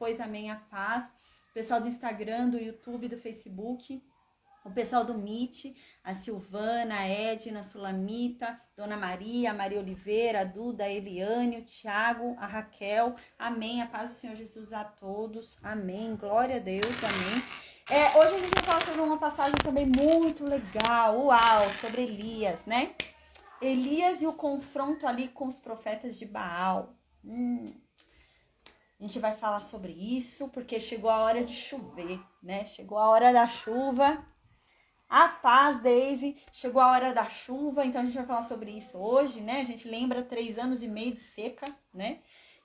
depois, amém, a paz. O pessoal do Instagram, do YouTube, do Facebook, o pessoal do Meet, a Silvana, a Edna, a Sulamita, Dona Maria, a Maria Oliveira, a Duda, a Eliane, o Tiago, a Raquel, amém, a paz do Senhor Jesus a todos, amém, glória a Deus, amém. Hoje a gente vai falar sobre uma passagem também muito legal, uau, sobre Elias, né? Elias e o confronto ali com os profetas de Baal. A gente vai falar sobre isso, porque chegou a hora de chover, né? Chegou a hora da chuva. A paz, Daisy, chegou a hora da chuva, então a gente vai falar sobre isso hoje, né? A gente lembra 3 anos e meio de seca, né?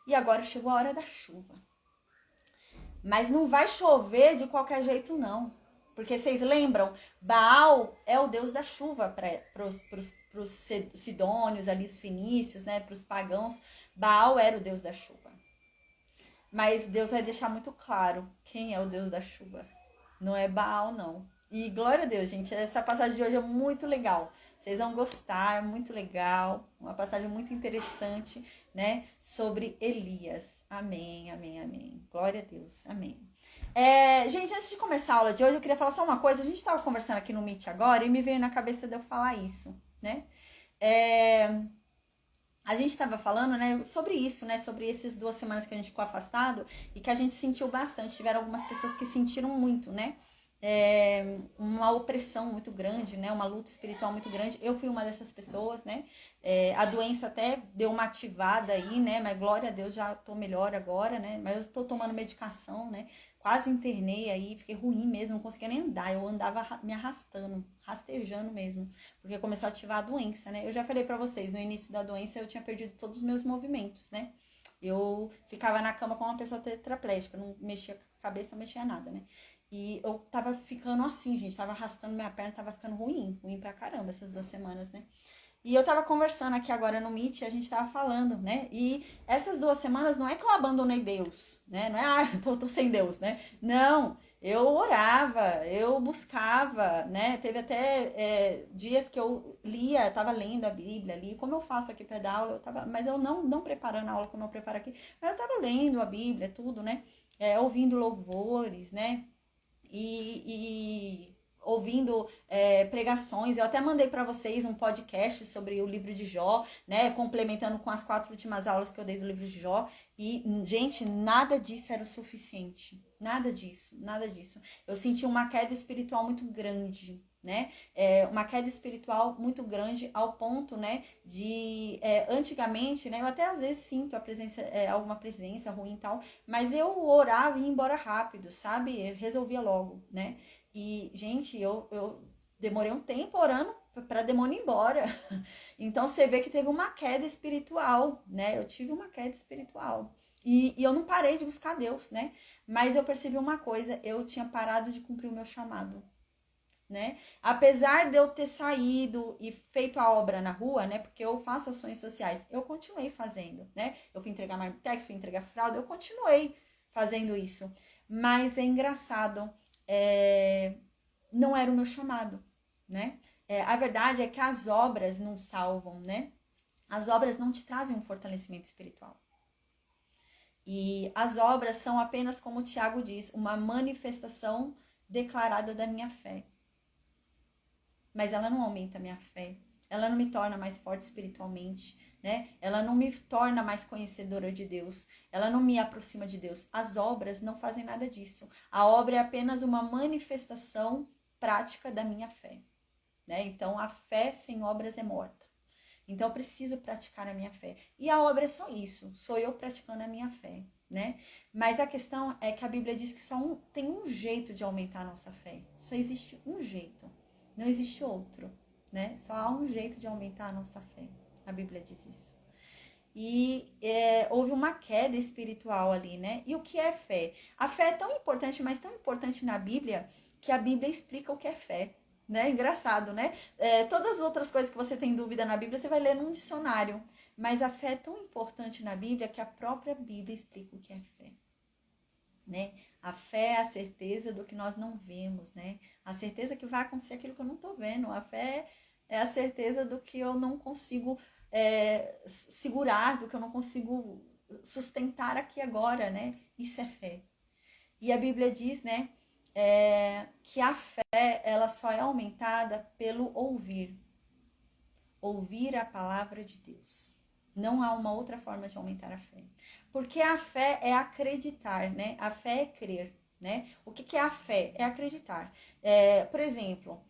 E agora chegou a hora da chuva. Mas não vai chover de qualquer jeito, não. Porque vocês lembram, Baal é o deus da chuva para os sidônios, ali, os fenícios, né? Para os pagãos, Baal era o deus da chuva. Mas Deus vai deixar muito claro quem é o deus da chuva. Não é Baal, não. E glória a Deus, gente, essa passagem de hoje é muito legal. Vocês vão gostar, é muito legal. Uma passagem muito interessante, né? Sobre Elias. Amém, amém, amém. Glória a Deus, amém. Gente, antes de começar a aula de hoje, eu queria falar só uma coisa. A gente estava conversando aqui no Meet agora e me veio na cabeça de eu falar isso, né? A gente estava falando, né, sobre isso, né, sobre essas 2 semanas que a gente ficou afastado e que a gente sentiu bastante. Tiveram algumas pessoas que sentiram muito, né, uma opressão muito grande, né, uma luta espiritual muito grande. Eu fui uma dessas pessoas, né, a doença até deu uma ativada aí, né, mas glória a Deus já tô melhor agora, né, mas eu tô tomando medicação, né, quase internei aí, fiquei ruim mesmo, não conseguia nem andar, eu andava me arrastando, rastejando mesmo, porque começou a ativar a doença, né? Eu já falei pra vocês, no início da doença eu tinha perdido todos os meus movimentos, né? Eu ficava na cama com uma pessoa tetraplégica, não mexia com a cabeça, não mexia nada, né? E eu tava ficando assim, gente, tava arrastando minha perna, tava ficando ruim pra caramba essas 2 semanas, né? E eu tava conversando aqui agora no Meet, a gente tava falando, né? E essas 2 semanas não é que eu abandonei Deus, né? Não é, tô sem Deus, né? Não, eu orava, eu buscava, né? Teve até dias que eu lia, tava lendo a Bíblia ali, como eu faço aqui para dar aula, eu tava, mas eu não preparando a aula como eu preparo aqui, mas eu tava lendo a Bíblia, tudo, né? Ouvindo louvores, né? E ouvindo pregações. Eu até mandei para vocês um podcast sobre o livro de Jó, né, complementando com as 4 últimas aulas que eu dei do livro de Jó. E, gente, nada disso era o suficiente. Nada disso, nada disso. Eu senti uma queda espiritual muito grande, né? Uma queda espiritual muito grande ao ponto, né, de antigamente, né, eu até às vezes sinto a presença, alguma presença ruim e tal, mas eu orava e ia embora rápido, sabe? Eu resolvia logo, né? E, gente, eu demorei um tempo orando para demônio ir embora. Então, você vê que teve uma queda espiritual, né? Eu tive uma queda espiritual. E eu não parei de buscar Deus, né? Mas eu percebi uma coisa, eu tinha parado de cumprir o meu chamado, né? Apesar de eu ter saído e feito a obra na rua, né? Porque eu faço ações sociais, eu continuei fazendo, né? Eu fui entregar marmitex, fui entregar fralda, eu continuei fazendo isso. Mas é engraçado, não era o meu chamado, né? A verdade é que as obras não salvam, né? As obras não te trazem um fortalecimento espiritual. E as obras são apenas, como o Tiago diz, uma manifestação declarada da minha fé. Mas ela não aumenta a minha fé. Ela não me torna mais forte espiritualmente, né? Ela não me torna mais conhecedora de Deus. Ela não me aproxima de Deus. As obras não fazem nada disso. A obra é apenas uma manifestação prática da minha fé, né? Então, a fé sem obras é morta. Então, eu preciso praticar a minha fé. E a obra é só isso. Sou eu praticando a minha fé, né? Mas a questão é que a Bíblia diz que tem um jeito de aumentar a nossa fé. Só existe um jeito. Não existe outro, né? Só há um jeito de aumentar a nossa fé. A Bíblia diz isso. E houve uma queda espiritual ali, né? E o que é fé? A fé é tão importante, mas tão importante na Bíblia, que a Bíblia explica o que é fé, né? Engraçado, né? Todas as outras coisas que você tem dúvida na Bíblia, você vai ler num dicionário. Mas a fé é tão importante na Bíblia que a própria Bíblia explica o que é fé, né? A fé é a certeza do que nós não vemos, né? A certeza que vai acontecer aquilo que eu não tô vendo. A fé é a certeza do que eu não consigo segurar, do que eu não consigo sustentar aqui agora, né? Isso é fé. E a Bíblia diz, né, que a fé, ela só é aumentada pelo ouvir. Ouvir a palavra de Deus. Não há uma outra forma de aumentar a fé. Porque a fé é acreditar, né? A fé é crer, né? O que é a fé? É acreditar. Por exemplo,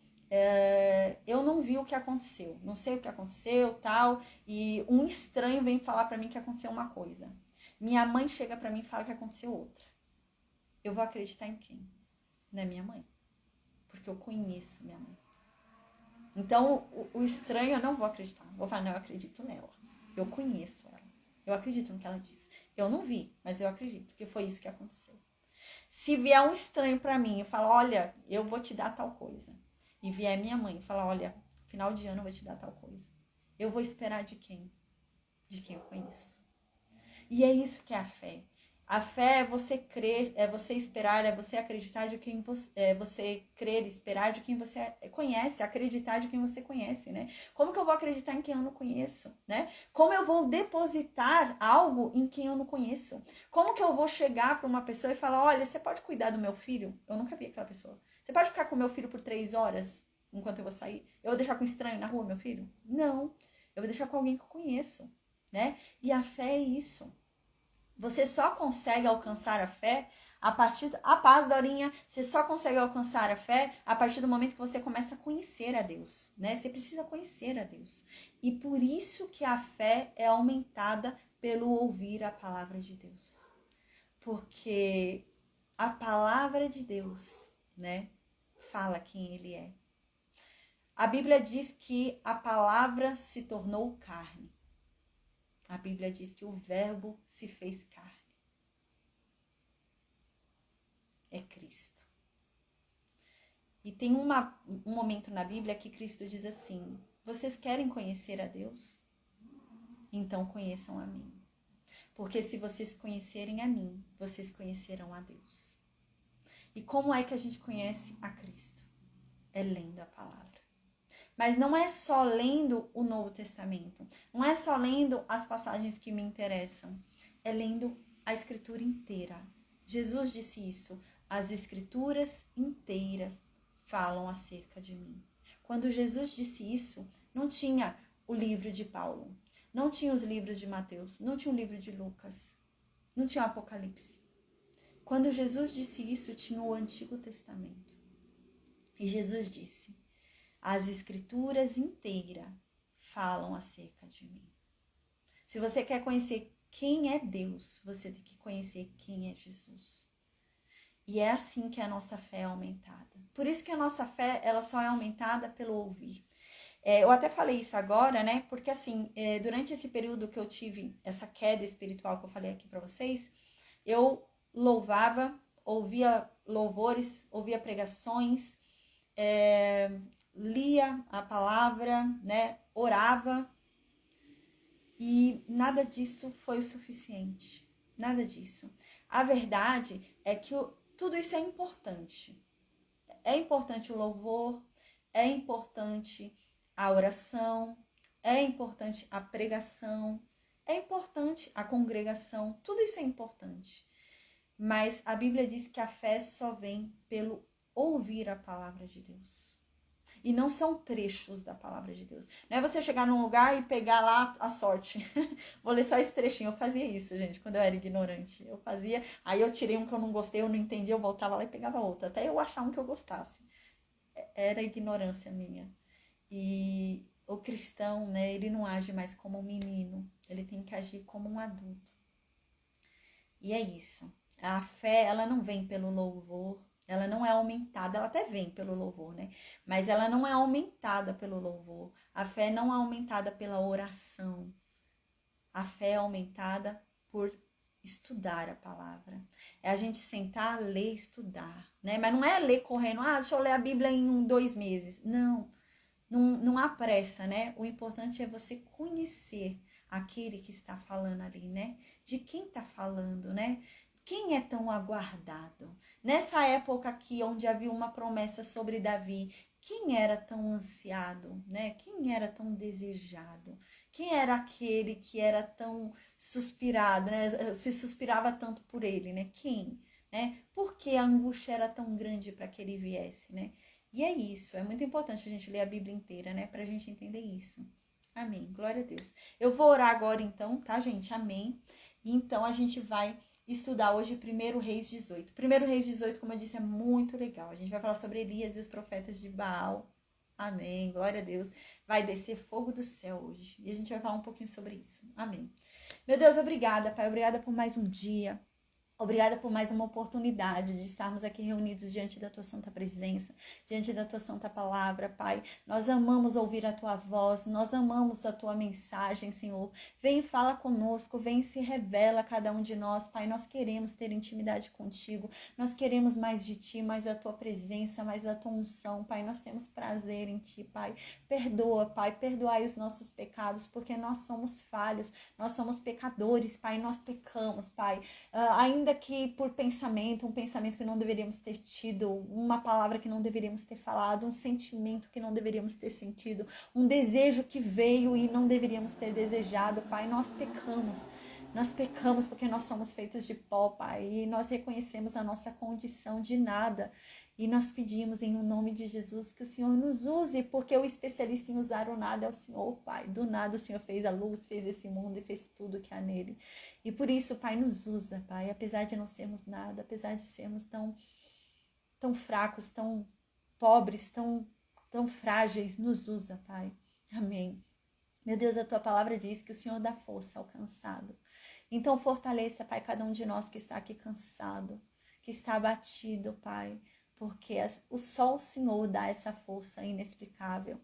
eu não vi o que aconteceu. Não sei o que aconteceu, tal. E um estranho vem falar para mim que aconteceu uma coisa. Minha mãe chega para mim e fala que aconteceu outra. Eu vou acreditar em quem? Na minha mãe. Porque eu conheço minha mãe. Então, o estranho eu não vou acreditar. Vou falar, não, eu acredito nela. Eu conheço ela. Eu acredito no que ela diz. Eu não vi, mas eu acredito, porque foi isso que aconteceu. Se vier um estranho pra mim e falar, olha, eu vou te dar tal coisa. E vier minha mãe e falar, olha, final de ano eu vou te dar tal coisa. Eu vou esperar de quem? De quem eu conheço. E é isso que é a fé. A fé é você crer, é você esperar, é você acreditar de quem você crer, esperar de quem você conhece, acreditar de quem você conhece, né? Como que eu vou acreditar em quem eu não conheço, né? Como eu vou depositar algo em quem eu não conheço? Como que eu vou chegar para uma pessoa e falar, olha, você pode cuidar do meu filho? Eu nunca vi aquela pessoa. Você pode ficar com meu filho por 3 horas enquanto eu vou sair? Eu vou deixar com um estranho na rua, meu filho? Não. Eu vou deixar com alguém que eu conheço, né? E a fé é isso. Você só consegue alcançar a fé a partir a paz, Dorinha, você só consegue alcançar a fé a partir do momento que você começa a conhecer a Deus, né? Você precisa conhecer a Deus. E por isso que a fé é aumentada pelo ouvir a palavra de Deus. Porque a palavra de Deus, né, fala quem ele é. A Bíblia diz que a palavra se tornou carne. A Bíblia diz que o verbo se fez carne. É Cristo. E tem um momento na Bíblia que Cristo diz assim, vocês querem conhecer a Deus? Então conheçam a mim. Porque se vocês conhecerem a mim, vocês conhecerão a Deus. E como é que a gente conhece a Cristo? É lendo a palavra. Mas não é só lendo o Novo Testamento. Não é só lendo as passagens que me interessam. É lendo a Escritura inteira. Jesus disse isso. As Escrituras inteiras falam acerca de mim. Quando Jesus disse isso, não tinha o livro de Paulo. Não tinha os livros de Mateus. Não tinha o livro de Lucas. Não tinha o Apocalipse. Quando Jesus disse isso, tinha o Antigo Testamento. E Jesus disse, as Escrituras inteiras falam acerca de mim. Se você quer conhecer quem é Deus, você tem que conhecer quem é Jesus. E é assim que a nossa fé é aumentada. Por isso que a nossa fé, ela só é aumentada pelo ouvir. Eu até falei isso agora, né? Porque assim, durante esse período que eu tive essa queda espiritual que eu falei aqui para vocês, eu louvava, ouvia louvores, ouvia pregações, lia a palavra, né? Orava, e nada disso foi o suficiente. Nada disso. A verdade é que tudo isso é importante. É importante o louvor, é importante a oração, é importante a pregação, é importante a congregação, tudo isso é importante. Mas a Bíblia diz que a fé só vem pelo ouvir a palavra de Deus. E não são trechos da palavra de Deus. Não é você chegar num lugar e pegar lá a sorte. Vou ler só esse trechinho. Eu fazia isso, gente, quando eu era ignorante. Eu fazia, aí eu tirei um que eu não gostei, eu não entendi, eu voltava lá e pegava outro. Até eu achar um que eu gostasse. Era ignorância minha. E o cristão, né, ele não age mais como um menino. Ele tem que agir como um adulto. E é isso. A fé, ela não vem pelo louvor. Ela não é aumentada, ela até vem pelo louvor, né? Mas ela não é aumentada pelo louvor. A fé não é aumentada pela oração. A fé é aumentada por estudar a palavra. É a gente sentar, ler, estudar, né? Mas não é ler correndo, deixa eu ler a Bíblia em 2 meses. Não há pressa, né? O importante é você conhecer aquele que está falando ali, né? De quem está falando, né? Quem é tão aguardado? Nessa época aqui, onde havia uma promessa sobre Davi, quem era tão ansiado, né? Quem era tão desejado? Quem era aquele que era tão suspirado, né? Se suspirava tanto por ele, né? Quem? Né? Por que a angústia era tão grande para que ele viesse, né? E é isso, é muito importante a gente ler a Bíblia inteira, né? Pra gente entender isso. Amém, glória a Deus. Eu vou orar agora então, tá, gente? Amém. Então a gente vai estudar hoje 1 Reis 18. 1 Reis 18, como eu disse, é muito legal. A gente vai falar sobre Elias e os profetas de Baal. Amém, glória a Deus. Vai descer fogo do céu hoje. E a gente vai falar um pouquinho sobre isso. Amém. Meu Deus, obrigada, Pai. Obrigada por mais um dia. Obrigada por mais uma oportunidade de estarmos aqui reunidos diante da Tua Santa Presença, diante da Tua Santa Palavra, Pai. Nós amamos ouvir a Tua voz, nós amamos a Tua mensagem, Senhor. Vem e fala conosco, vem e se revela a cada um de nós, Pai. Nós queremos ter intimidade contigo, nós queremos mais de Ti, mais da Tua presença, mais da Tua unção, Pai. Nós temos prazer em Ti, Pai. Perdoa, Pai, perdoai os nossos pecados, porque nós somos falhos, nós somos pecadores, Pai, nós pecamos, Pai. Ainda que por pensamento, um pensamento que não deveríamos ter tido, uma palavra que não deveríamos ter falado, um sentimento que não deveríamos ter sentido, um desejo que veio e não deveríamos ter desejado, Pai, nós pecamos. Nós pecamos porque nós somos feitos de pó, Pai, e nós reconhecemos a nossa condição de nada. E nós pedimos em nome de Jesus que o Senhor nos use, porque o especialista em usar o nada é o Senhor, Pai. Do nada o Senhor fez a luz, fez esse mundo e fez tudo que há nele. E por isso, Pai, nos usa, Pai, apesar de não sermos nada, apesar de sermos tão fracos, tão pobres, tão frágeis, nos usa, Pai. Amém. Meu Deus, a Tua palavra diz que o Senhor dá força ao cansado. Então fortaleça, Pai, cada um de nós que está aqui cansado, que está abatido, Pai, porque só o Senhor dá essa força inexplicável.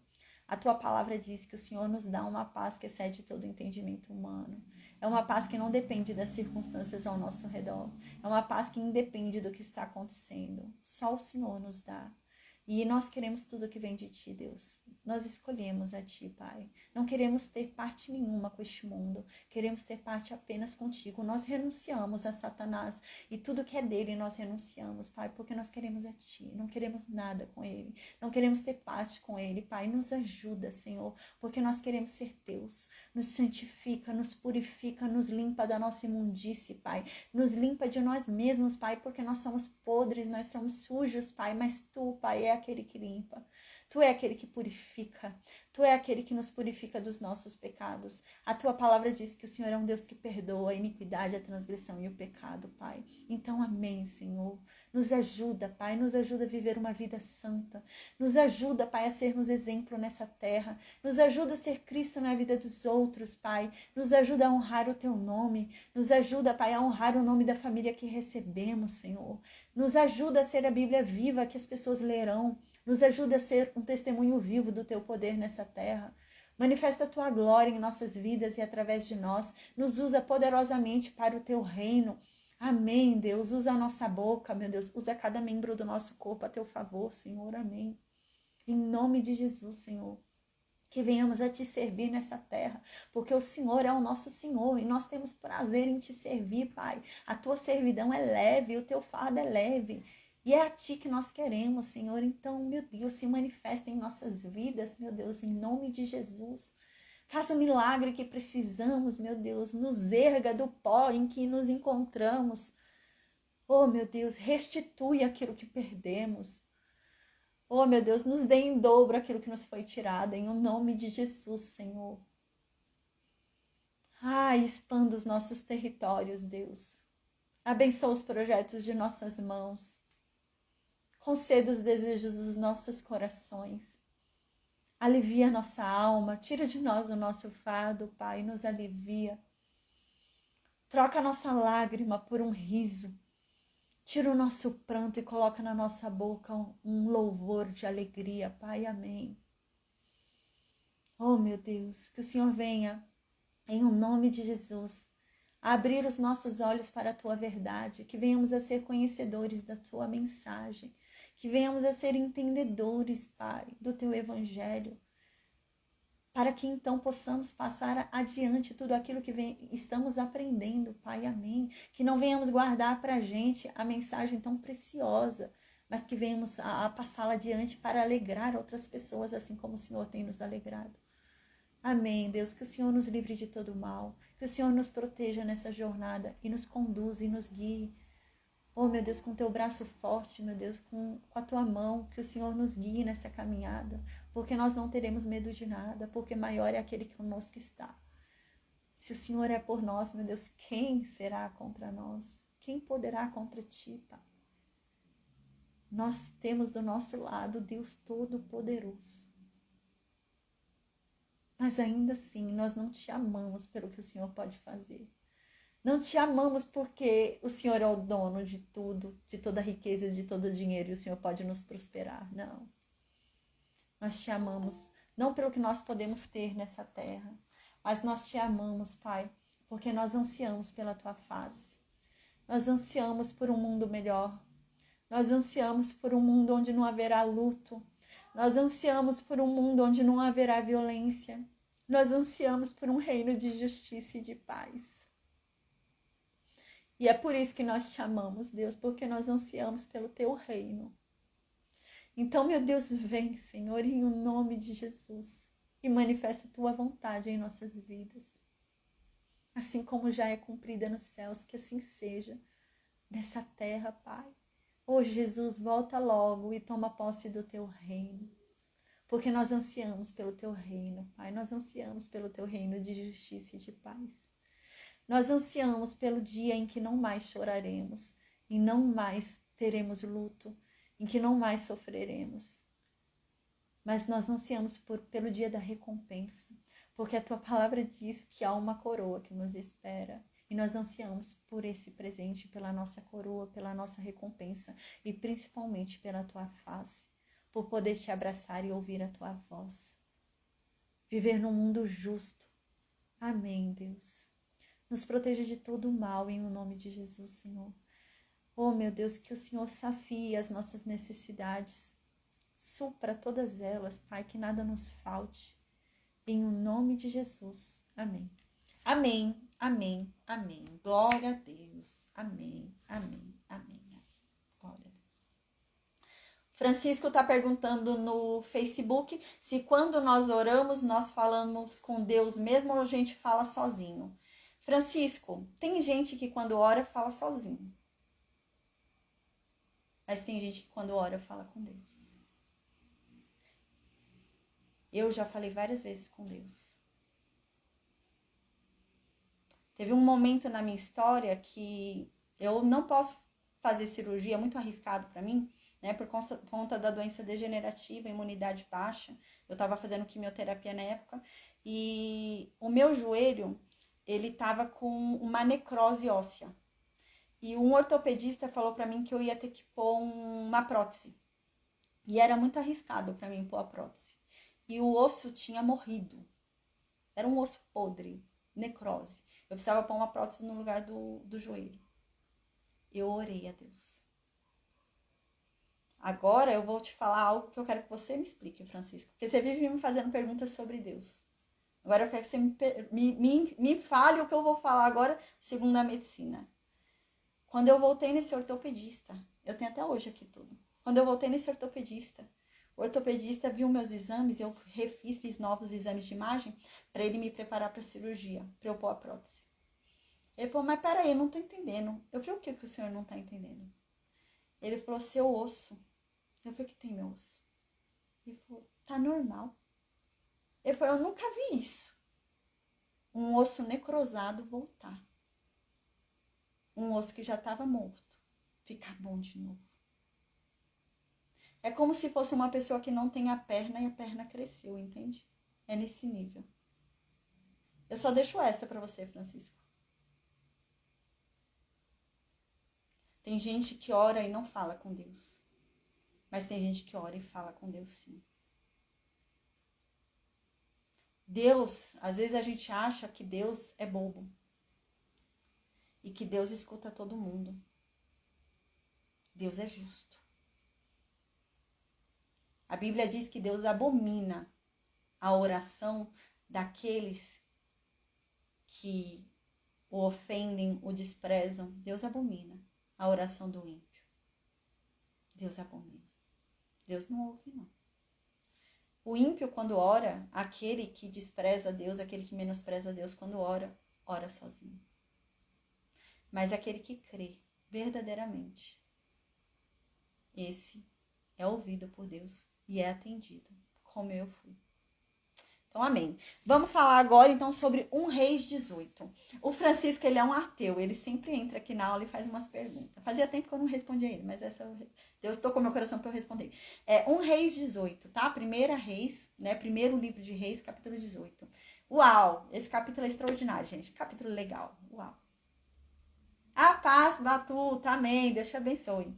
A Tua palavra diz que o Senhor nos dá uma paz que excede todo entendimento humano. É uma paz que não depende das circunstâncias ao nosso redor. É uma paz que independe do que está acontecendo. Só o Senhor nos dá. E nós queremos tudo que vem de Ti, Deus. Nós escolhemos a Ti, Pai. Não queremos ter parte nenhuma com este mundo. Queremos ter parte apenas contigo. Nós renunciamos a Satanás e tudo que é dele nós renunciamos, Pai, porque nós queremos a Ti. Não queremos nada com ele. Não queremos ter parte com ele, Pai. Nos ajuda, Senhor, porque nós queremos ser Teus. Nos santifica, nos purifica, nos limpa da nossa imundície, Pai. Nos limpa de nós mesmos, Pai, porque nós somos podres, nós somos sujos, Pai, mas Tu, Pai, é aquele que limpa. Tu é aquele que purifica. Tu é aquele que nos purifica dos nossos pecados. A Tua palavra diz que o Senhor é um Deus que perdoa a iniquidade, a transgressão e o pecado, Pai. Então, amém, Senhor. Nos ajuda, Pai. Nos ajuda a viver uma vida santa. Nos ajuda, Pai, a sermos exemplo nessa terra. Nos ajuda a ser Cristo na vida dos outros, Pai. Nos ajuda a honrar o Teu nome. Nos ajuda, Pai, a honrar o nome da família que recebemos, Senhor. Nos ajuda a ser a Bíblia viva que as pessoas lerão. Nos ajuda a ser um testemunho vivo do Teu poder nessa terra. Manifesta a Tua glória em nossas vidas e através de nós. Nos usa poderosamente para o Teu reino. Amém, Deus. Usa a nossa boca, meu Deus. Usa cada membro do nosso corpo a Teu favor, Senhor. Amém. Em nome de Jesus, Senhor. Que venhamos a Te servir nessa terra, porque o Senhor é o nosso Senhor e nós temos prazer em Te servir, Pai. A Tua servidão é leve, o Teu fardo é leve. E é a Ti que nós queremos, Senhor. Então, meu Deus, se manifesta em nossas vidas, meu Deus, em nome de Jesus. Faça o milagre que precisamos, meu Deus. Nos erga do pó em que nos encontramos. Oh, meu Deus, restitui aquilo que perdemos. Oh, meu Deus, nos dê em dobro aquilo que nos foi tirado, em o nome de Jesus, Senhor. Expanda os nossos territórios, Deus. Abençoa os projetos de nossas mãos. Conceda os desejos dos nossos corações. Alivia nossa alma. Tira de nós o nosso fardo, Pai. Nos alivia. Troca a nossa lágrima por um riso. Tira o nosso pranto e coloca na nossa boca um louvor de alegria, Pai. Amém. Oh, meu Deus, que o Senhor venha, em o nome de Jesus, abrir os nossos olhos para a Tua verdade, que venhamos a ser conhecedores da Tua mensagem, que venhamos a ser entendedores, Pai, do Teu Evangelho, para que então possamos passar adiante tudo aquilo que estamos aprendendo, Pai, amém. Que não venhamos guardar para a gente a mensagem tão preciosa, mas que venhamos a passá-la adiante para alegrar outras pessoas, assim como o Senhor tem nos alegrado. Amém, Deus, que o Senhor nos livre de todo mal, que o Senhor nos proteja nessa jornada e nos conduza e nos guie. Oh, meu Deus, com teu braço forte, meu Deus, com a tua mão, que o Senhor nos guie nessa caminhada, porque nós não teremos medo de nada, porque maior é aquele que conosco está. Se o Senhor é por nós, meu Deus, quem será contra nós? Quem poderá contra ti, Pai? Nós temos do nosso lado Deus Todo-Poderoso. Mas ainda assim, nós não te amamos pelo que o Senhor pode fazer. Não te amamos porque o Senhor é o dono de tudo, de toda a riqueza, de todo o dinheiro, e o Senhor pode nos prosperar. Não. Nós te amamos, não pelo que nós podemos ter nessa terra, mas nós te amamos, Pai, porque nós ansiamos pela tua face. Nós ansiamos por um mundo melhor. Nós ansiamos por um mundo onde não haverá luto. Nós ansiamos por um mundo onde não haverá violência. Nós ansiamos por um reino de justiça e de paz. E é por isso que nós te amamos, Deus, porque nós ansiamos pelo teu reino. Então, meu Deus, vem, Senhor, em nome de Jesus, e manifesta a tua vontade em nossas vidas. Assim como já é cumprida nos céus, que assim seja nessa terra, Pai. Oh, Jesus, volta logo e toma posse do teu reino. Porque nós ansiamos pelo teu reino, Pai. Nós ansiamos pelo teu reino de justiça e de paz. Nós ansiamos pelo dia em que não mais choraremos, e não mais teremos luto, em que não mais sofreremos. Mas nós ansiamos pelo dia da recompensa, porque a tua palavra diz que há uma coroa que nos espera. E nós ansiamos por esse presente, pela nossa coroa, pela nossa recompensa e principalmente pela tua face, por poder te abraçar e ouvir a tua voz. Viver num mundo justo. Amém, Deus. Nos proteja de todo o mal em nome de Jesus, Senhor. Oh, meu Deus, que o Senhor sacie as nossas necessidades. Supra todas elas, Pai, que nada nos falte. Em nome de Jesus. Amém. Amém, amém, amém. Glória a Deus. Amém, amém, amém. Glória a Deus. Francisco está perguntando no Facebook se quando nós oramos, nós falamos com Deus mesmo ou a gente fala sozinho. Francisco, tem gente que quando ora fala sozinho. Mas tem gente que quando ora fala com Deus. Eu já falei várias vezes com Deus. Teve um momento na minha história que eu não posso fazer cirurgia, é muito arriscado para mim, né? Por conta da doença degenerativa, imunidade baixa. Eu estava fazendo quimioterapia na época e o meu joelho, ele estava com uma necrose óssea. E um ortopedista falou para mim que eu ia ter que pôr uma prótese. E era muito arriscado para mim pôr a prótese. E o osso tinha morrido. Era um osso podre, necrose. Eu precisava pôr uma prótese no lugar do joelho. Eu orei a Deus. Agora eu vou te falar algo que eu quero que você me explique, Francisco. Porque você vive me fazendo perguntas sobre Deus. Agora eu quero que você me fale o que eu vou falar agora, segundo a medicina. Quando eu voltei nesse ortopedista, eu tenho até hoje aqui tudo. Quando eu voltei nesse ortopedista, o ortopedista viu meus exames, eu fiz novos exames de imagem para ele me preparar para a cirurgia, para eu pôr a prótese. Ele falou, mas peraí, eu não tô entendendo. Eu falei, o que o senhor não tá entendendo? Ele falou, seu osso. Eu falei, que tem meu osso? Ele falou, tá normal. Ele falou, eu nunca vi isso. Um osso necrosado voltar. Um osso que já estava morto ficar bom de novo. É como se fosse uma pessoa que não tem a perna e a perna cresceu, entende? É nesse nível. Eu só deixo essa para você, Francisco. Tem gente que ora e não fala com Deus. Mas tem gente que ora e fala com Deus sim. Deus, às vezes a gente acha que Deus é bobo. E que Deus escuta todo mundo. Deus é justo. A Bíblia diz que Deus abomina a oração daqueles que o ofendem, o desprezam. Deus abomina a oração do ímpio. Deus abomina. Deus não ouve, não. O ímpio, quando ora, aquele que despreza Deus, aquele que menospreza Deus, quando ora, ora sozinho. Mas aquele que crê verdadeiramente, esse é ouvido por Deus e é atendido, como eu fui. Então, amém. Vamos falar agora, então, sobre 1 Reis 18. O Francisco, ele é um ateu. Ele sempre entra aqui na aula e faz umas perguntas. Fazia tempo que eu não respondia ele, mas Deus tocou meu coração para eu responder. 1 Reis 18, tá? Primeira Reis, né? Primeiro livro de Reis, capítulo 18. Uau! Esse capítulo é extraordinário, gente. Capítulo legal. Uau! A paz, Batuta. Amém. Deus te abençoe.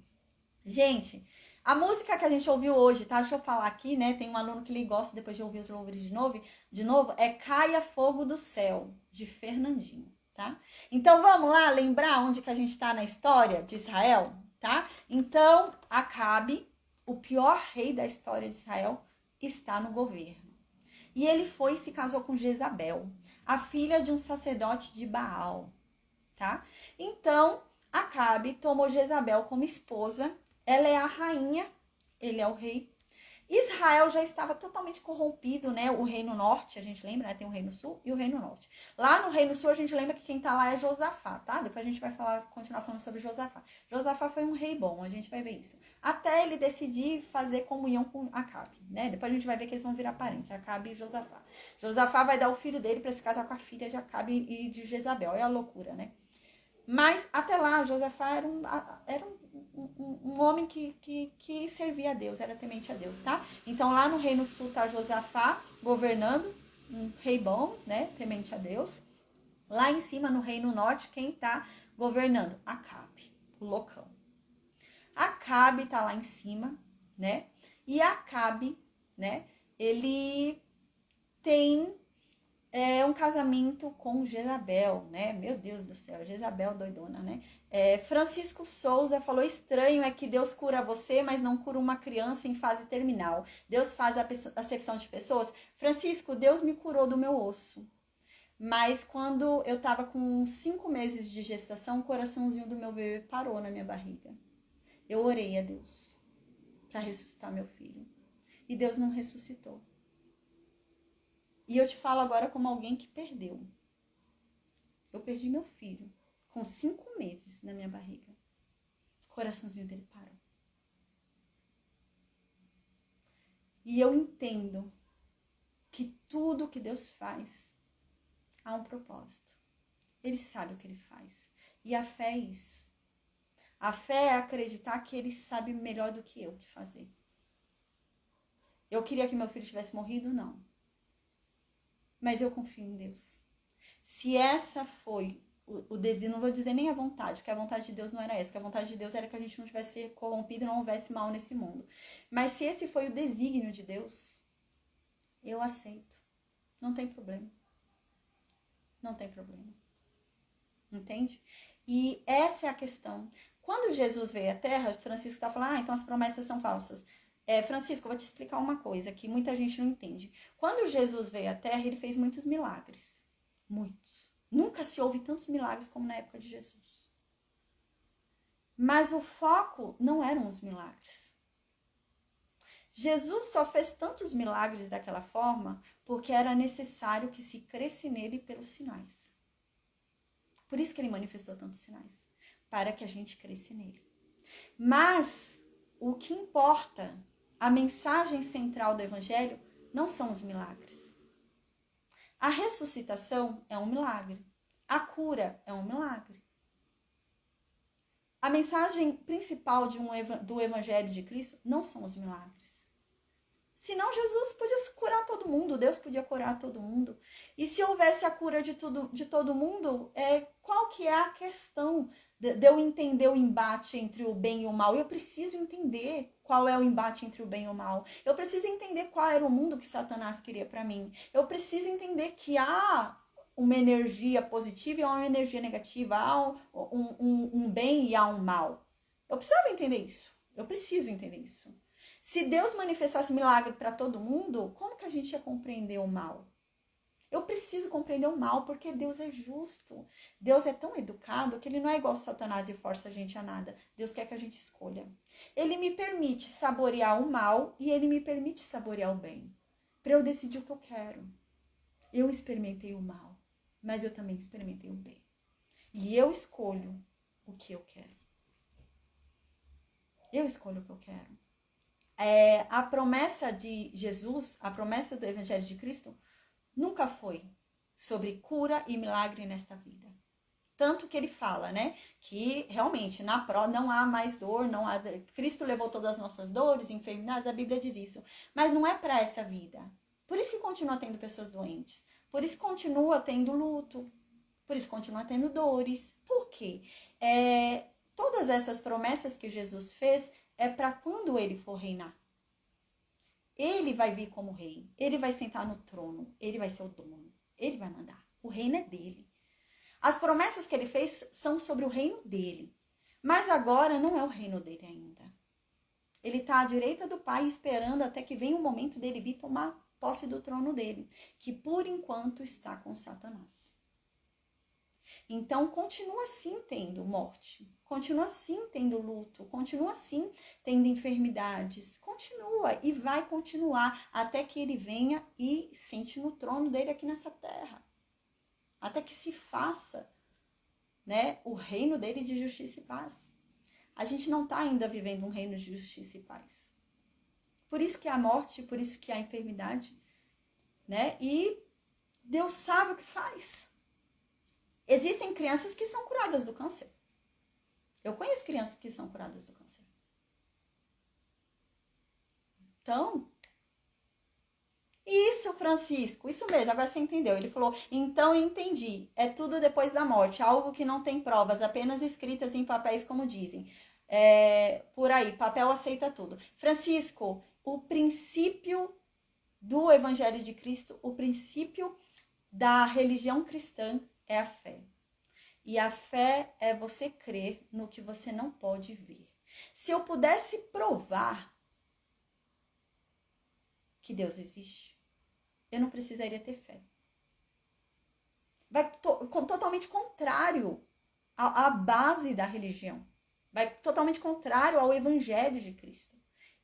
Gente, a música que a gente ouviu hoje, tá? Deixa eu falar aqui, né? Tem um aluno que ele gosta, depois de ouvir os louvores de novo, é Caia Fogo do Céu, de Fernandinho, tá? Então, vamos lá lembrar onde que a gente tá na história de Israel, tá? Então, Acabe, o pior rei da história de Israel, está no governo. E ele foi e se casou com Jezabel, a filha de um sacerdote de Baal, tá? Então, Acabe tomou Jezabel como esposa. Ela é a rainha, ele é o rei. Israel já estava totalmente corrompido, né? O reino norte, a gente lembra, né? Tem o reino sul e o reino norte. Lá no reino sul, a gente lembra que quem tá lá é Josafá, tá? Depois a gente vai continuar falando sobre Josafá. Josafá foi um rei bom, a gente vai ver isso. Até ele decidir fazer comunhão com Acabe, né? Depois a gente vai ver que eles vão virar parentes, Acabe e Josafá. Josafá vai dar o filho dele para se casar com a filha de Acabe e de Jezabel. É a loucura, né? Mas até lá, Josafá era um homem que servia a Deus, era temente a Deus, tá? Então lá no reino sul tá Josafá governando, um rei bom, né? Temente a Deus. Lá em cima, no reino norte, quem tá governando? Acabe, o loucão. Acabe tá lá em cima, né? E Acabe, né? Ele tem um casamento com Jezabel, né? Meu Deus do céu, Jezabel doidona, né? Francisco Souza falou: estranho é que Deus cura você, mas não cura uma criança em fase terminal. Deus faz a acepção de pessoas. Francisco, Deus me curou do meu osso. Mas quando eu tava com 5 meses de gestação, o coraçãozinho do meu bebê parou na minha barriga. Eu orei a Deus para ressuscitar meu filho. E Deus não ressuscitou. E eu te falo agora como alguém que perdeu. Eu perdi meu filho com 5 meses na minha barriga. O coraçãozinho dele parou. E eu entendo que tudo que Deus faz há um propósito. Ele sabe o que ele faz. E a fé é isso. A fé é acreditar que ele sabe melhor do que eu o que fazer. Eu queria que meu filho tivesse morrido? Não. Mas eu confio em Deus. Se essa foi o desejo, não vou dizer nem a vontade, porque a vontade de Deus não era essa, porque a vontade de Deus era que a gente não tivesse corrompido e não houvesse mal nesse mundo. Mas se esse foi o desígnio de Deus, eu aceito. Não tem problema. Não tem problema. Entende? E essa é a questão. Quando Jesus veio à Terra, Francisco está falando, então as promessas são falsas. Francisco, eu vou te explicar uma coisa que muita gente não entende. Quando Jesus veio à Terra, ele fez muitos milagres. Muitos. Nunca se houve tantos milagres como na época de Jesus. Mas o foco não eram os milagres. Jesus só fez tantos milagres daquela forma porque era necessário que se cresce nele pelos sinais. Por isso que ele manifestou tantos sinais. Para que a gente cresce nele. Mas o que importa, a mensagem central do evangelho, não são os milagres. A ressuscitação é um milagre. A cura é um milagre. A mensagem principal do evangelho de Cristo não são os milagres. Senão Jesus podia curar todo mundo, Deus podia curar todo mundo. E se houvesse a cura de todo mundo, qual que é a questão de eu entender o embate entre o bem e o mal? Eu preciso entender qual é o embate entre o bem e o mal. Eu preciso entender qual era o mundo que Satanás queria para mim. Eu preciso entender que há uma energia positiva e há uma energia negativa. Há um bem e há um mal. Eu precisava entender isso. Eu preciso entender isso. Se Deus manifestasse milagre para todo mundo, como que a gente ia compreender o mal? Eu preciso compreender o mal porque Deus é justo. Deus é tão educado que ele não é igual Satanás e força a gente a nada. Deus quer que a gente escolha. Ele me permite saborear o mal e ele me permite saborear o bem. para eu decidir o que eu quero. Eu experimentei o mal, mas eu também experimentei o bem. E eu escolho o que eu quero. Eu escolho o que eu quero. A promessa de Jesus, a promessa do Evangelho de Cristo, nunca foi sobre cura e milagre nesta vida. Tanto que ele fala, né, que realmente na prova não há mais dor, não há, Cristo levou todas as nossas dores, enfermidades, a Bíblia diz isso. Mas não é para essa vida. Por isso que continua tendo pessoas doentes. Por isso continua tendo luto. Por isso continua tendo dores. Por quê? Todas essas promessas que Jesus fez é para quando ele for reinar. Ele vai vir como rei. Ele vai sentar no trono. Ele vai ser o dono. Ele vai mandar. O reino é dele. As promessas que ele fez são sobre o reino dele. Mas agora não é o reino dele ainda. Ele está à direita do Pai esperando até que venha o momento dele vir tomar posse do trono dele. Que por enquanto está com Satanás. Então, continua assim tendo morte, continua assim tendo luto, continua assim tendo enfermidades, continua e vai continuar até que ele venha e sente no trono dele aqui nessa terra. Até que se faça, né, o reino dele de justiça e paz. A gente não está ainda vivendo um reino de justiça e paz. Por isso que há morte, por isso que há enfermidade, né? E Deus sabe o que faz. Existem crianças que são curadas do câncer. Eu conheço crianças que são curadas do câncer. Então, isso, Francisco, isso mesmo, agora você entendeu. Ele falou, então eu entendi, é tudo depois da morte, algo que não tem provas, apenas escritas em papéis, como dizem. Por aí, papel aceita tudo. Francisco, o princípio do Evangelho de Cristo, o princípio da religião cristã é a fé. E a fé é você crer no que você não pode ver. Se eu pudesse provar que Deus existe, eu não precisaria ter fé. Vai totalmente contrário à base da religião. Vai totalmente contrário ao Evangelho de Cristo.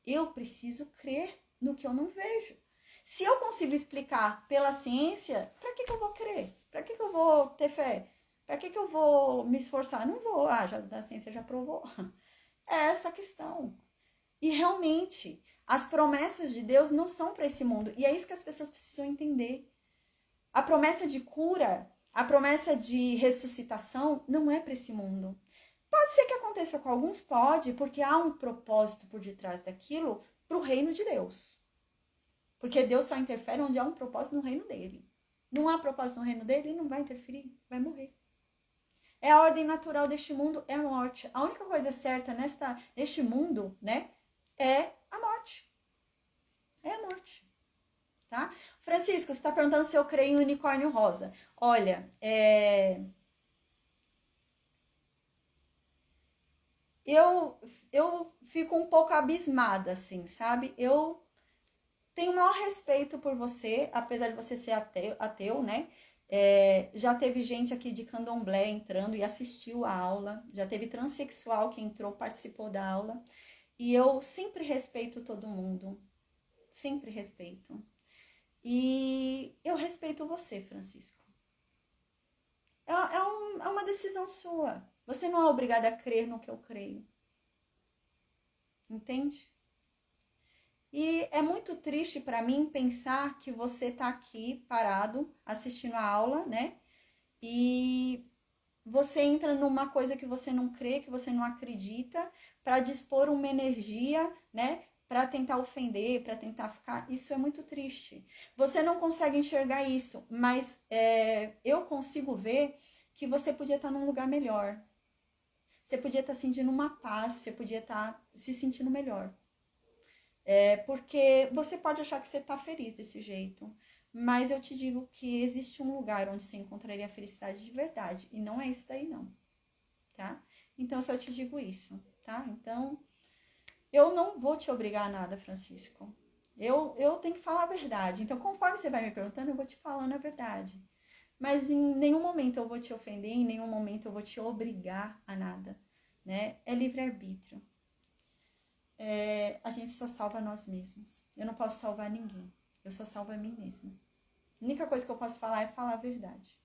Eu preciso crer no que eu não vejo. Se eu consigo explicar pela ciência, para que eu vou crer? Para que eu vou ter fé? Para que eu vou me esforçar? Não vou. A ciência já provou. É essa a questão. E realmente, as promessas de Deus não são para esse mundo. E é isso que as pessoas precisam entender. A promessa de cura, a promessa de ressuscitação não é para esse mundo. Pode ser que aconteça com alguns, pode, porque há um propósito por detrás daquilo para o reino de Deus. Porque Deus só interfere onde há um propósito no reino dele. Não há propósito no reino dele, ele não vai interferir, vai morrer. É a ordem natural deste mundo, é a morte. A única coisa certa neste mundo, né, é a morte. É a morte. Tá? Francisco, você está perguntando se eu creio em unicórnio rosa. Olha, eu fico um pouco abismada, assim, sabe? Eu tenho o maior respeito por você, apesar de você ser ateu, né? Já teve gente aqui de candomblé entrando e assistiu a aula. Já teve transexual que entrou, participou da aula. E eu sempre respeito todo mundo. Sempre respeito. E eu respeito você, Francisco. É uma decisão sua. Você não é obrigada a crer no que eu creio. Entende? E é muito triste para mim pensar que você está aqui parado, assistindo a aula, né? E você entra numa coisa que você não crê, que você não acredita, para dispor uma energia, né? Para tentar ofender, para tentar ficar. Isso é muito triste. Você não consegue enxergar isso, mas eu consigo ver que você podia estar num lugar melhor. Você podia estar sentindo uma paz, você podia estar se sentindo melhor. Porque você pode achar que você está feliz desse jeito, mas eu te digo que existe um lugar onde você encontraria a felicidade de verdade, e não é isso daí não, tá? Então eu só te digo isso, tá? Então, eu não vou te obrigar a nada, Francisco. Eu tenho que falar a verdade. Então, conforme você vai me perguntando, eu vou te falando a verdade. Mas em nenhum momento eu vou te ofender, em nenhum momento eu vou te obrigar a nada, né? É livre-arbítrio. A gente só salva nós mesmos. Eu não posso salvar ninguém. Eu só salvo a mim mesma. A única coisa que eu posso falar é falar a verdade.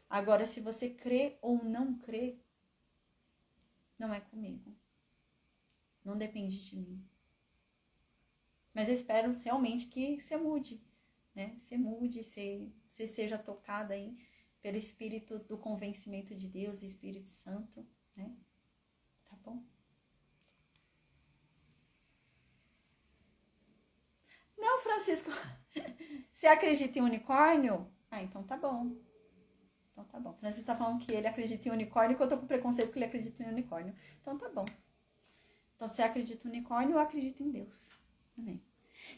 Agora, se você crê ou não crê, não é comigo. Não depende de mim. Mas eu espero realmente que você mude, né? Você mude, você seja tocada aí pelo Espírito do convencimento de Deus e Espírito Santo, né? Tá bom? Não, Francisco, você acredita em unicórnio? Ah, então tá bom. Então tá bom. Francisco tá falando que ele acredita em unicórnio e que eu tô com preconceito que ele acredita em unicórnio. Então tá bom. Então você acredita em unicórnio, eu acredito em Deus. Amém.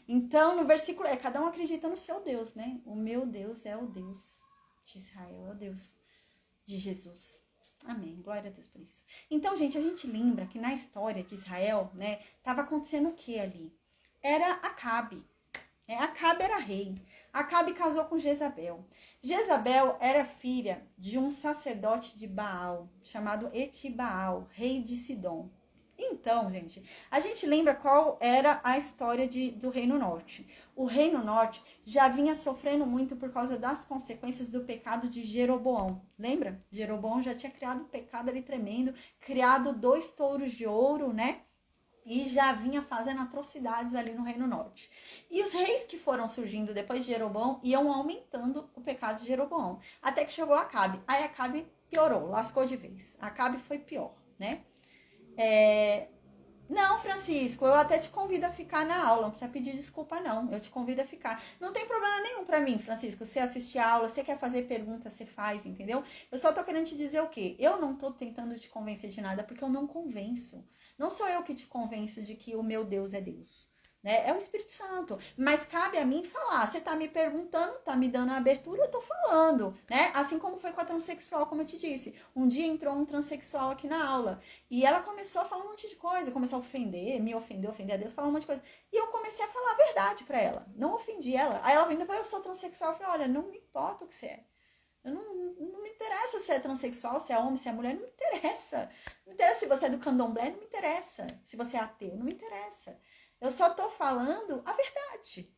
Então, no versículo, cada um acredita no seu Deus, né? O meu Deus é o Deus de Israel, é o Deus de Jesus. Amém. Glória a Deus por isso. Então, gente, a gente lembra que na história de Israel, né, tava acontecendo o que ali? Era Acabe. Acabe era rei. Acabe casou com Jezabel. Jezabel era filha de um sacerdote de Baal, chamado Etibaal, rei de Sidom. Então, gente, a gente lembra qual era a história do Reino Norte. O Reino Norte já vinha sofrendo muito por causa das consequências do pecado de Jeroboão. Lembra? Jeroboão já tinha criado um pecado ali tremendo, criado 2 touros de ouro, né? E já vinha fazendo atrocidades ali no Reino Norte. E os reis que foram surgindo depois de Jeroboão iam aumentando o pecado de Jeroboão. Até que chegou Acabe. Aí Acabe piorou, lascou de vez. Acabe foi pior, né? Não, Francisco, eu até te convido a ficar na aula, não precisa pedir desculpa não, eu te convido a ficar. Não tem problema nenhum pra mim, Francisco, você assistir a aula, você quer fazer pergunta, você faz, entendeu? Eu só tô querendo te dizer o quê? Eu não tô tentando te convencer de nada, porque eu não convenço. Não sou eu que te convenço de que o meu Deus é Deus. Né? É o Espírito Santo. Mas cabe a mim falar. Você tá me perguntando, tá me dando a abertura, eu tô falando, né? Assim como foi com a transexual, como eu te disse. Um dia entrou um transexual aqui na aula e ela começou a falar um monte de coisa, começou a ofender, me ofender, ofender a Deus, falar um monte de coisa. E eu comecei a falar a verdade pra ela. Não ofendi ela. Aí ela ainda falou, eu sou transexual. Eu falei, olha, não me importa o que você é. Não me interessa se é transexual, se é homem, se é mulher, não me interessa. Não me interessa se você é do candomblé, não me interessa. Se você é ateu, não me interessa. Eu só tô falando a verdade.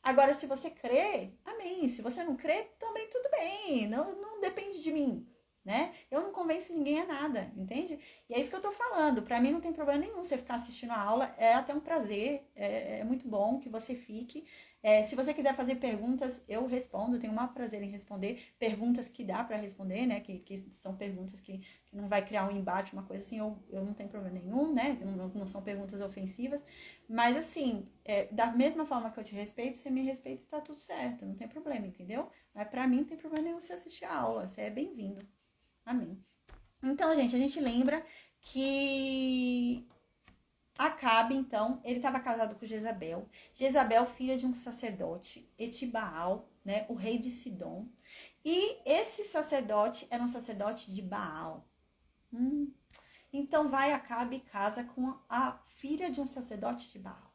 Agora, se você crê, amém. Se você não crê, também tudo bem. Não depende de mim, né? Eu não convenço ninguém a nada, entende? E é isso que eu tô falando. Pra mim não tem problema nenhum você ficar assistindo a aula. É até um prazer. É muito bom que você fique. Se você quiser fazer perguntas, eu respondo. Tenho o maior prazer em responder. Perguntas que dá pra responder, né? Que são perguntas que não vai criar um embate, uma coisa assim. Eu não tenho problema nenhum, né? Não são perguntas ofensivas. Mas assim, da mesma forma que eu te respeito, você me respeita e tá tudo certo. Não tem problema, entendeu? Mas pra mim não tem problema nenhum você assistir a aula. Você é bem-vindo. Amém. Então, gente, a gente lembra que Acabe, então, ele estava casado com Jezabel. Jezabel, filha de um sacerdote, Etibaal, né, o rei de Sidom. E esse sacerdote era um sacerdote de Baal. Então vai Acabe e casa com a filha de um sacerdote de Baal.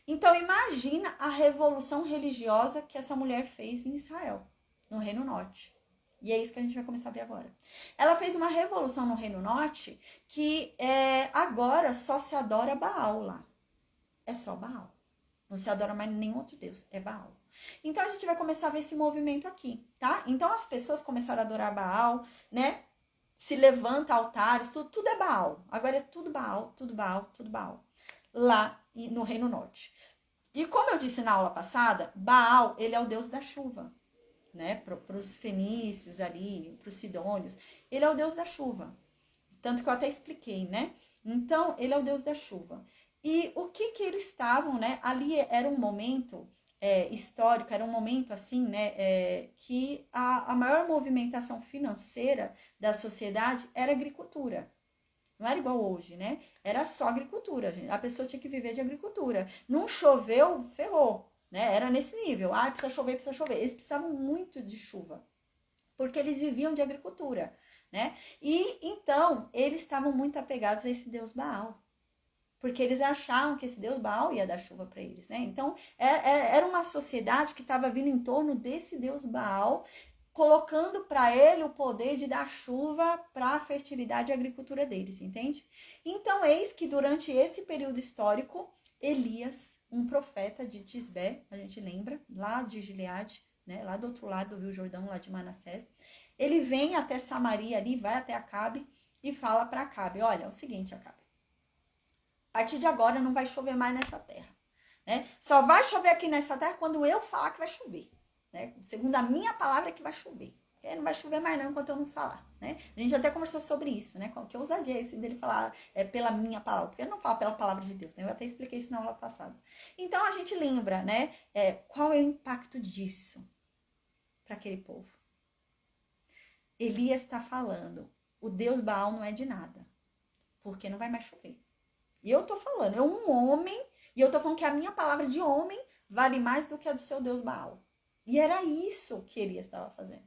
Então imagina a revolução religiosa que essa mulher fez em Israel, no Reino Norte. E é isso que a gente vai começar a ver agora. Ela fez uma revolução no Reino Norte que agora só se adora Baal lá. É só Baal. Não se adora mais nenhum outro Deus. É Baal. Então a gente vai começar a ver esse movimento aqui, tá? Então as pessoas começaram a adorar Baal, né? Se levanta altares, tudo é Baal. Agora é tudo Baal, tudo Baal, tudo Baal. Lá no Reino Norte. E como eu disse na aula passada, Baal, ele é o deus da chuva. Né, para os fenícios ali, para os sidônios, ele é o deus da chuva, tanto que eu até expliquei, né? Então, ele é o deus da chuva. E o que eles estavam, né? Ali era um momento histórico, era um momento assim, né? Que a maior movimentação financeira da sociedade era a agricultura. Não era igual hoje, né? Era só agricultura, gente. A pessoa tinha que viver de agricultura. Não choveu, ferrou. Né? Era nesse nível. Precisa chover, precisa chover. Eles precisavam muito de chuva, porque eles viviam de agricultura, né? E então eles estavam muito apegados a esse deus Baal, porque eles achavam que esse deus Baal ia dar chuva para eles, né? Então era uma sociedade que estava vindo em torno desse deus Baal, colocando para ele o poder de dar chuva para a fertilidade e a agricultura deles, entende? Então eis que durante esse período histórico Elias, um profeta de Tisbé, a gente lembra, lá de Gileade, né, lá do outro lado do Rio Jordão, lá de Manassés. Ele vem até Samaria ali, vai até Acabe e fala para Acabe, olha, é o seguinte, Acabe, a partir de agora não vai chover mais nessa terra, né? Só vai chover aqui nessa terra quando eu falar que vai chover, né? Segundo a minha palavra é que vai chover. Não vai chover mais não enquanto eu não falar, né? A gente até conversou sobre isso, né? Que ousadia esse dele falar pela minha palavra, porque ele não fala pela palavra de Deus, né? Eu até expliquei isso na aula passada. Então a gente lembra, né? Qual é o impacto disso para aquele povo? Elias está falando, o Deus Baal não é de nada, porque não vai mais chover. E eu tô falando, eu um homem, e eu tô falando que a minha palavra de homem vale mais do que a do seu Deus Baal. E era isso que Elias estava fazendo.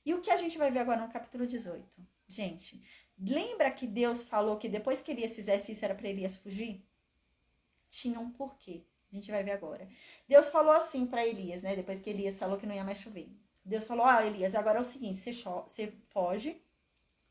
E o que a gente vai ver agora no capítulo 18? Gente, lembra que Deus falou que depois que Elias fizesse isso era para Elias fugir? Tinha um porquê. A gente vai ver agora. Deus falou assim para Elias, né? Depois que Elias falou que não ia mais chover. Deus falou, Elias, agora é o seguinte, você foge,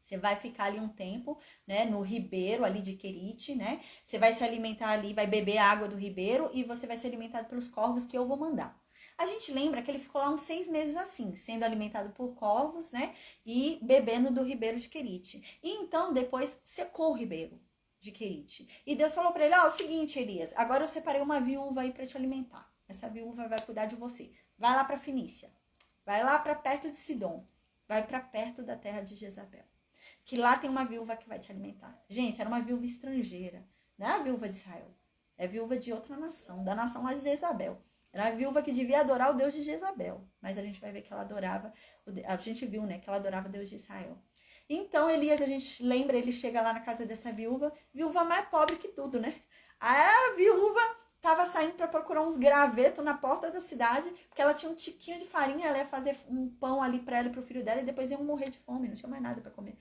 você vai ficar ali um tempo, né, no ribeiro ali de Querite, né? Você vai se alimentar ali, vai beber a água do ribeiro e você vai ser alimentado pelos corvos que eu vou mandar. A gente lembra que ele ficou lá uns 6 meses assim, sendo alimentado por corvos, né? E bebendo do ribeiro de Querite. E então, depois, secou o ribeiro de Querite. E Deus falou para ele, é o seguinte, Elias, agora eu separei uma viúva aí para te alimentar. Essa viúva vai cuidar de você. Vai lá para Fenícia. Vai lá para perto de Sidom. Vai para perto da terra de Jezabel. Que lá tem uma viúva que vai te alimentar. Gente, era uma viúva estrangeira. Não é a viúva de Israel. É viúva de outra nação. Da nação lá de Jezabel. Era a viúva que devia adorar o Deus de Jezabel. Mas a gente vai ver que ela adorava. A gente viu, né? Que ela adorava o Deus de Israel. Então, Elias, a gente lembra, ele chega lá na casa dessa viúva. Viúva mais pobre que tudo, né? A viúva tava saindo para procurar uns gravetos na porta da cidade, porque ela tinha um tiquinho de farinha, ela ia fazer um pão ali para ela e pro filho dela, e depois iam morrer de fome, não tinha mais nada para comer.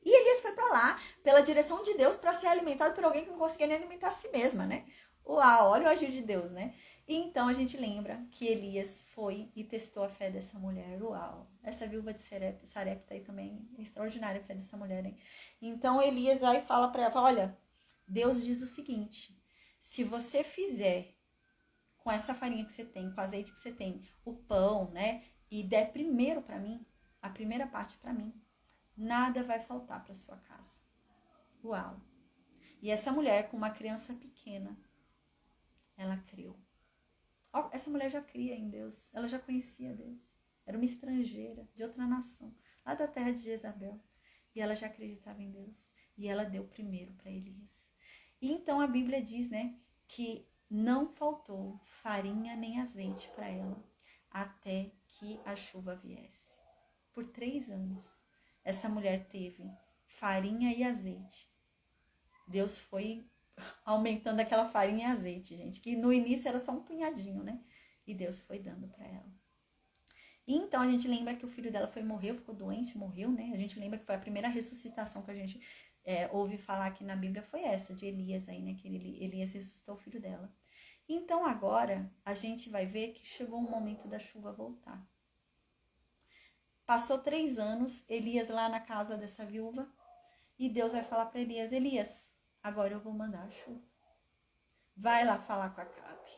E Elias foi para lá, pela direção de Deus, para ser alimentado por alguém que não conseguia nem alimentar a si mesma, né? Uau, olha o agir de Deus, né? E então a gente lembra que Elias foi e testou a fé dessa mulher. Uau, essa viúva de Sarepta aí também, extraordinária a fé dessa mulher, hein? Então Elias aí fala para ela, olha, Deus diz o seguinte, se você fizer com essa farinha que você tem, com o azeite que você tem, o pão, né? E der primeiro para mim, a primeira parte para mim, nada vai faltar para sua casa. Uau! E essa mulher com uma criança pequena, ela creu. Essa mulher já cria em Deus, ela já conhecia Deus. Era uma estrangeira de outra nação, lá da terra de Jezabel. E ela já acreditava em Deus. E ela deu primeiro para Elias. E então a Bíblia diz, né, que não faltou farinha nem azeite para ela até que a chuva viesse. Por 3 anos, essa mulher teve farinha e azeite. Deus foi aumentando aquela farinha e azeite, gente, que no início era só um punhadinho, né? E Deus foi dando para ela. E então a gente lembra que o filho dela morreu, ficou doente, morreu, né? A gente lembra que foi a primeira ressuscitação que a gente ouve falar aqui na Bíblia, foi essa, de Elias aí, né? Que Elias ressuscitou o filho dela. Então agora a gente vai ver que chegou o momento da chuva voltar. Passou 3 anos, Elias lá na casa dessa viúva, e Deus vai falar para Elias, Elias, agora eu vou mandar a chuva. Vai lá falar com Acabe.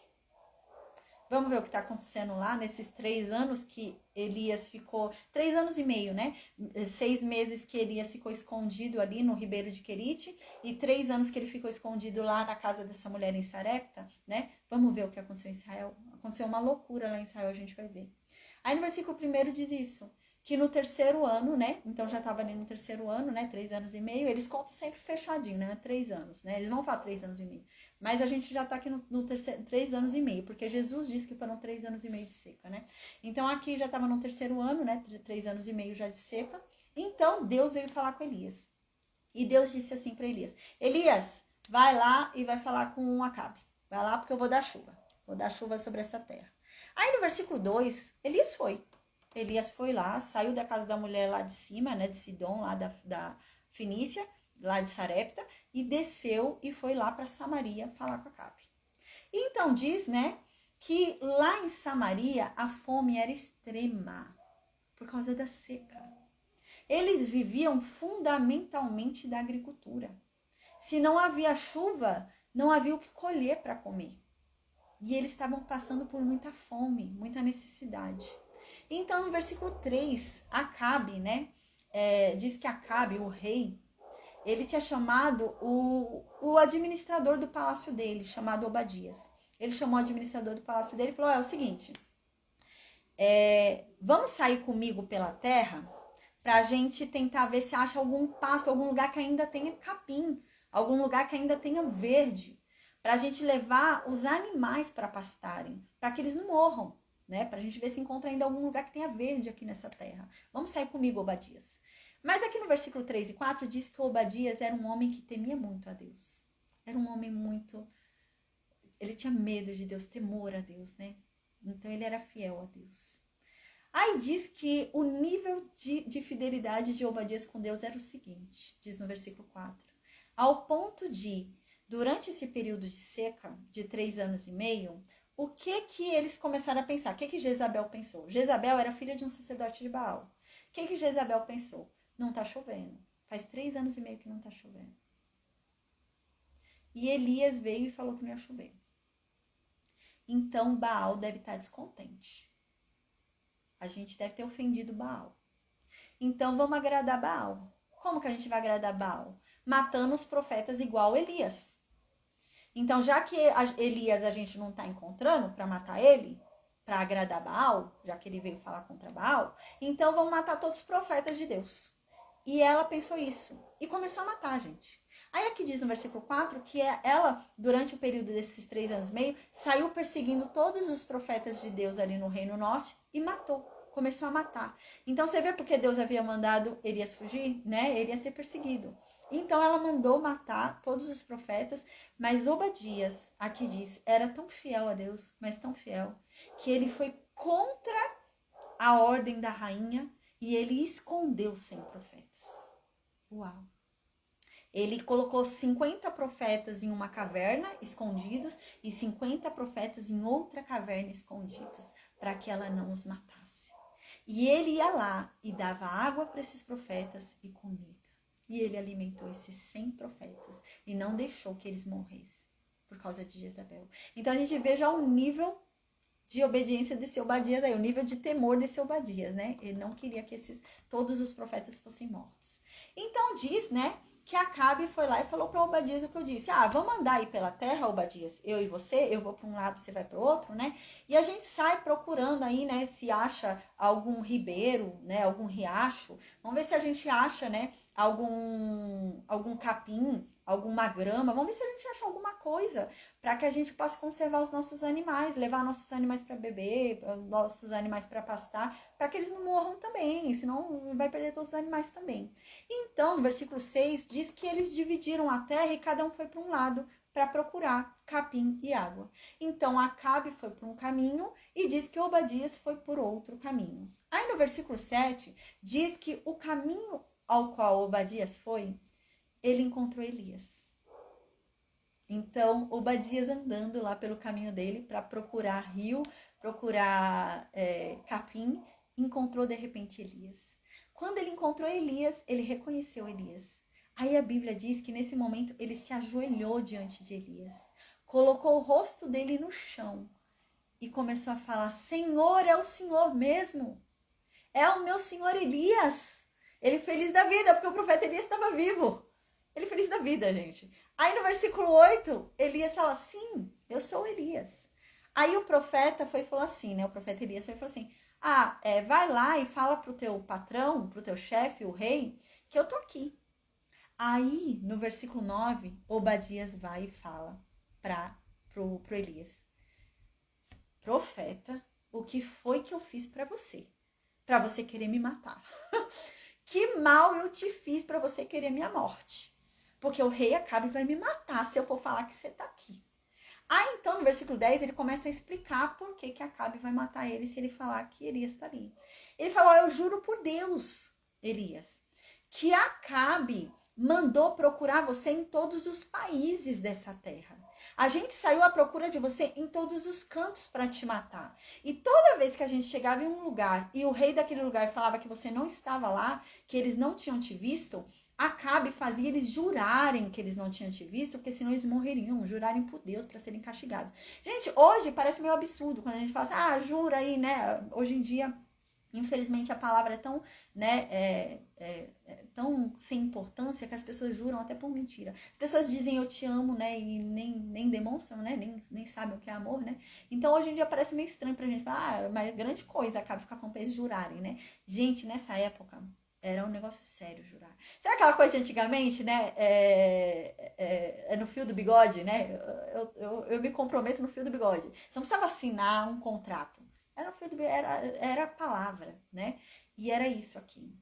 Vamos ver o que está acontecendo lá nesses 3 anos que Elias ficou, 3 anos e meio, né? 6 meses que Elias ficou escondido ali no ribeiro de Querite e 3 anos que ele ficou escondido lá na casa dessa mulher em Sarepta, né? Vamos ver o que aconteceu em Israel. Aconteceu uma loucura lá em Israel, a gente vai ver. Aí no versículo 1 diz isso, que no 3º ano, né? Então já estava ali no 3º ano, né? 3 anos e meio, eles contam sempre fechadinho, né? 3 anos, né? Eles não falam 3 anos e meio. Mas a gente já está aqui no 3 anos e meio, porque Jesus disse que foram 3 anos e meio de seca, né? Então aqui já estava no 3º ano, né? 3 anos e meio já de seca. Então Deus veio falar com Elias. E Deus disse assim para Elias, Elias, vai lá e vai falar com Acabe. Vai lá porque eu vou dar chuva. Vou dar chuva sobre essa terra. Aí no versículo 2, Elias foi lá, saiu da casa da mulher lá de cima, né? De Sidom, lá da Fenícia, lá de Sarepta, e desceu e foi lá para Samaria falar com Acabe. E então diz, né, que lá em Samaria a fome era extrema por causa da seca. Eles viviam fundamentalmente da agricultura. Se não havia chuva, não havia o que colher para comer. E eles estavam passando por muita fome, muita necessidade. Então, no versículo 3, Acabe, né? Diz que Acabe, o rei, ele tinha chamado o administrador do palácio dele, chamado Obadias. Ele chamou o administrador do palácio dele e falou, é o seguinte, vamos sair comigo pela terra para a gente tentar ver se acha algum pasto, algum lugar que ainda tenha capim, algum lugar que ainda tenha verde, para a gente levar os animais para pastarem, para que eles não morram, né? Para a gente ver se encontra ainda algum lugar que tenha verde aqui nessa terra. Vamos sair comigo, Obadias. Mas aqui no versículo 3 e 4 diz que Obadias era um homem que temia muito a Deus. Era um homem muito... Ele tinha medo de Deus, temor a Deus, né? Então ele era fiel a Deus. Aí diz que o nível de fidelidade de Obadias com Deus era o seguinte, diz no versículo 4. Ao ponto de, durante esse período de seca, de 3 anos e meio, o que eles começaram a pensar? O que Jezabel pensou? Jezabel era filha de um sacerdote de Baal. O que Jezabel pensou? Não tá chovendo. Faz 3 anos e meio que não tá chovendo. E Elias veio e falou que não ia chover. Então Baal deve estar descontente. A gente deve ter ofendido Baal. Então vamos agradar Baal. Como que a gente vai agradar Baal? Matando os profetas igual Elias. Então, já que Elias a gente não está encontrando para matar ele, para agradar Baal, já que ele veio falar contra Baal, então vamos matar todos os profetas de Deus. E ela pensou isso. E começou a matar, gente. Aí aqui diz no versículo 4 que ela, durante o período desses 3 anos e meio, saiu perseguindo todos os profetas de Deus ali no Reino Norte e matou. Começou a matar. Então você vê porque Deus havia mandado Elias fugir, né? Ele ia ser perseguido. Então ela mandou matar todos os profetas, mas Obadias, aqui diz, era tão fiel a Deus, mas tão fiel, que ele foi contra a ordem da rainha e ele escondeu 100 profetas. Uau! Ele colocou 50 profetas em uma caverna, escondidos, e 50 profetas em outra caverna, escondidos, para que ela não os matasse. E ele ia lá e dava água para esses profetas e comida. E ele alimentou esses 100 profetas e não deixou que eles morressem por causa de Jezabel. Então a gente vê já o nível de obediência desse Obadias aí, o nível de temor desse Obadias, né? Ele não queria que todos os profetas fossem mortos. Então diz, né, que Acabe foi lá e falou para Obadias o que eu disse. Vamos andar aí pela terra, Obadias, eu e você, eu vou para um lado, você vai para o outro, né? E a gente sai procurando aí, né, se acha algum ribeiro, né, algum riacho. Vamos ver se a gente acha, né, algum capim, alguma grama. Vamos ver se a gente acha alguma coisa para que a gente possa conservar os nossos animais, levar nossos animais para beber, nossos animais para pastar, para que eles não morram também, senão vai perder todos os animais também. Então, no versículo 6, diz que eles dividiram a terra e cada um foi para um lado para procurar capim e água. Então, Acabe foi por um caminho e diz que Obadias foi por outro caminho. Aí no versículo 7, diz que o caminho ao qual Obadias foi, ele encontrou Elias. Então, Obadias andando lá pelo caminho dele para procurar rio, procurar capim, encontrou de repente Elias. Quando ele encontrou Elias, ele reconheceu Elias. Aí a Bíblia diz que nesse momento ele se ajoelhou diante de Elias, colocou o rosto dele no chão e começou a falar: Senhor, é o Senhor mesmo? É o meu senhor Elias? Ele feliz da vida, porque o profeta Elias estava vivo. Ele feliz da vida, gente. Aí no versículo 8, Elias fala: sim, eu sou Elias. Aí o profeta foi e falou assim, né? O profeta Elias foi e falou assim: vai lá e fala pro teu patrão, pro teu chefe, o rei, que eu tô aqui. Aí, no versículo 9, Obadias vai e fala pro Elias: profeta, o que foi que eu fiz para você querer me matar? Que mal eu te fiz para você querer minha morte? Porque o rei Acabe vai me matar se eu for falar que você tá aqui. Aí então, no versículo 10, ele começa a explicar por que Acabe vai matar ele se ele falar que Elias está ali. Ele falou: eu juro por Deus, Elias, que Acabe mandou procurar você em todos os países dessa terra. A gente saiu à procura de você em todos os cantos para te matar. E toda vez que a gente chegava em um lugar e o rei daquele lugar falava que você não estava lá, que eles não tinham te visto, Acabe fazia eles jurarem que eles não tinham te visto, porque senão eles morreriam, jurarem por Deus para serem castigados. Gente, hoje parece meio absurdo quando a gente fala assim, jura aí, né? Hoje em dia, infelizmente, a palavra é tão, né, tão sem importância que as pessoas juram até por mentira. As pessoas dizem eu te amo, né, e nem demonstram, né, nem sabem o que é amor, né. Então, hoje em dia parece meio estranho pra gente falar, mas grande coisa, acaba ficar falando pra eles jurarem, né. Gente, nessa época, era um negócio sério jurar. Sabe aquela coisa de antigamente, né? No fio do bigode, né? Eu me comprometo no fio do bigode. Você não precisava assinar um contrato. Era no fio do bigode, era a palavra, né? E era isso aqui.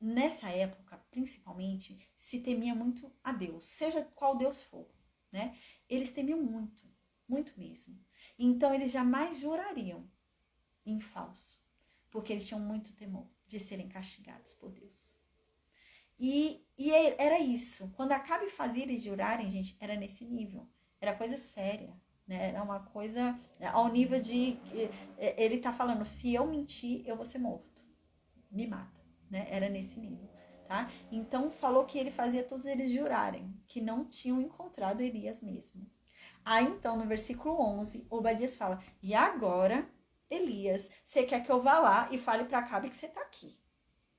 Nessa época, principalmente, se temia muito a Deus, seja qual Deus for, né? Eles temiam muito, muito mesmo. Então, eles jamais jurariam em falso, porque eles tinham muito temor de serem castigados por Deus. E era isso. Quando Acabe fazia eles jurarem, gente, era nesse nível. Era coisa séria, né? Era uma coisa ao nível de... Ele tá falando, se eu mentir, eu vou ser morto. Me mata, né? Era nesse nível, tá? Então, falou que ele fazia todos eles jurarem que não tinham encontrado Elias mesmo. Aí, então, no versículo 11, Obadias fala, e agora... Elias, você quer que eu vá lá e fale para Acabe que você tá aqui,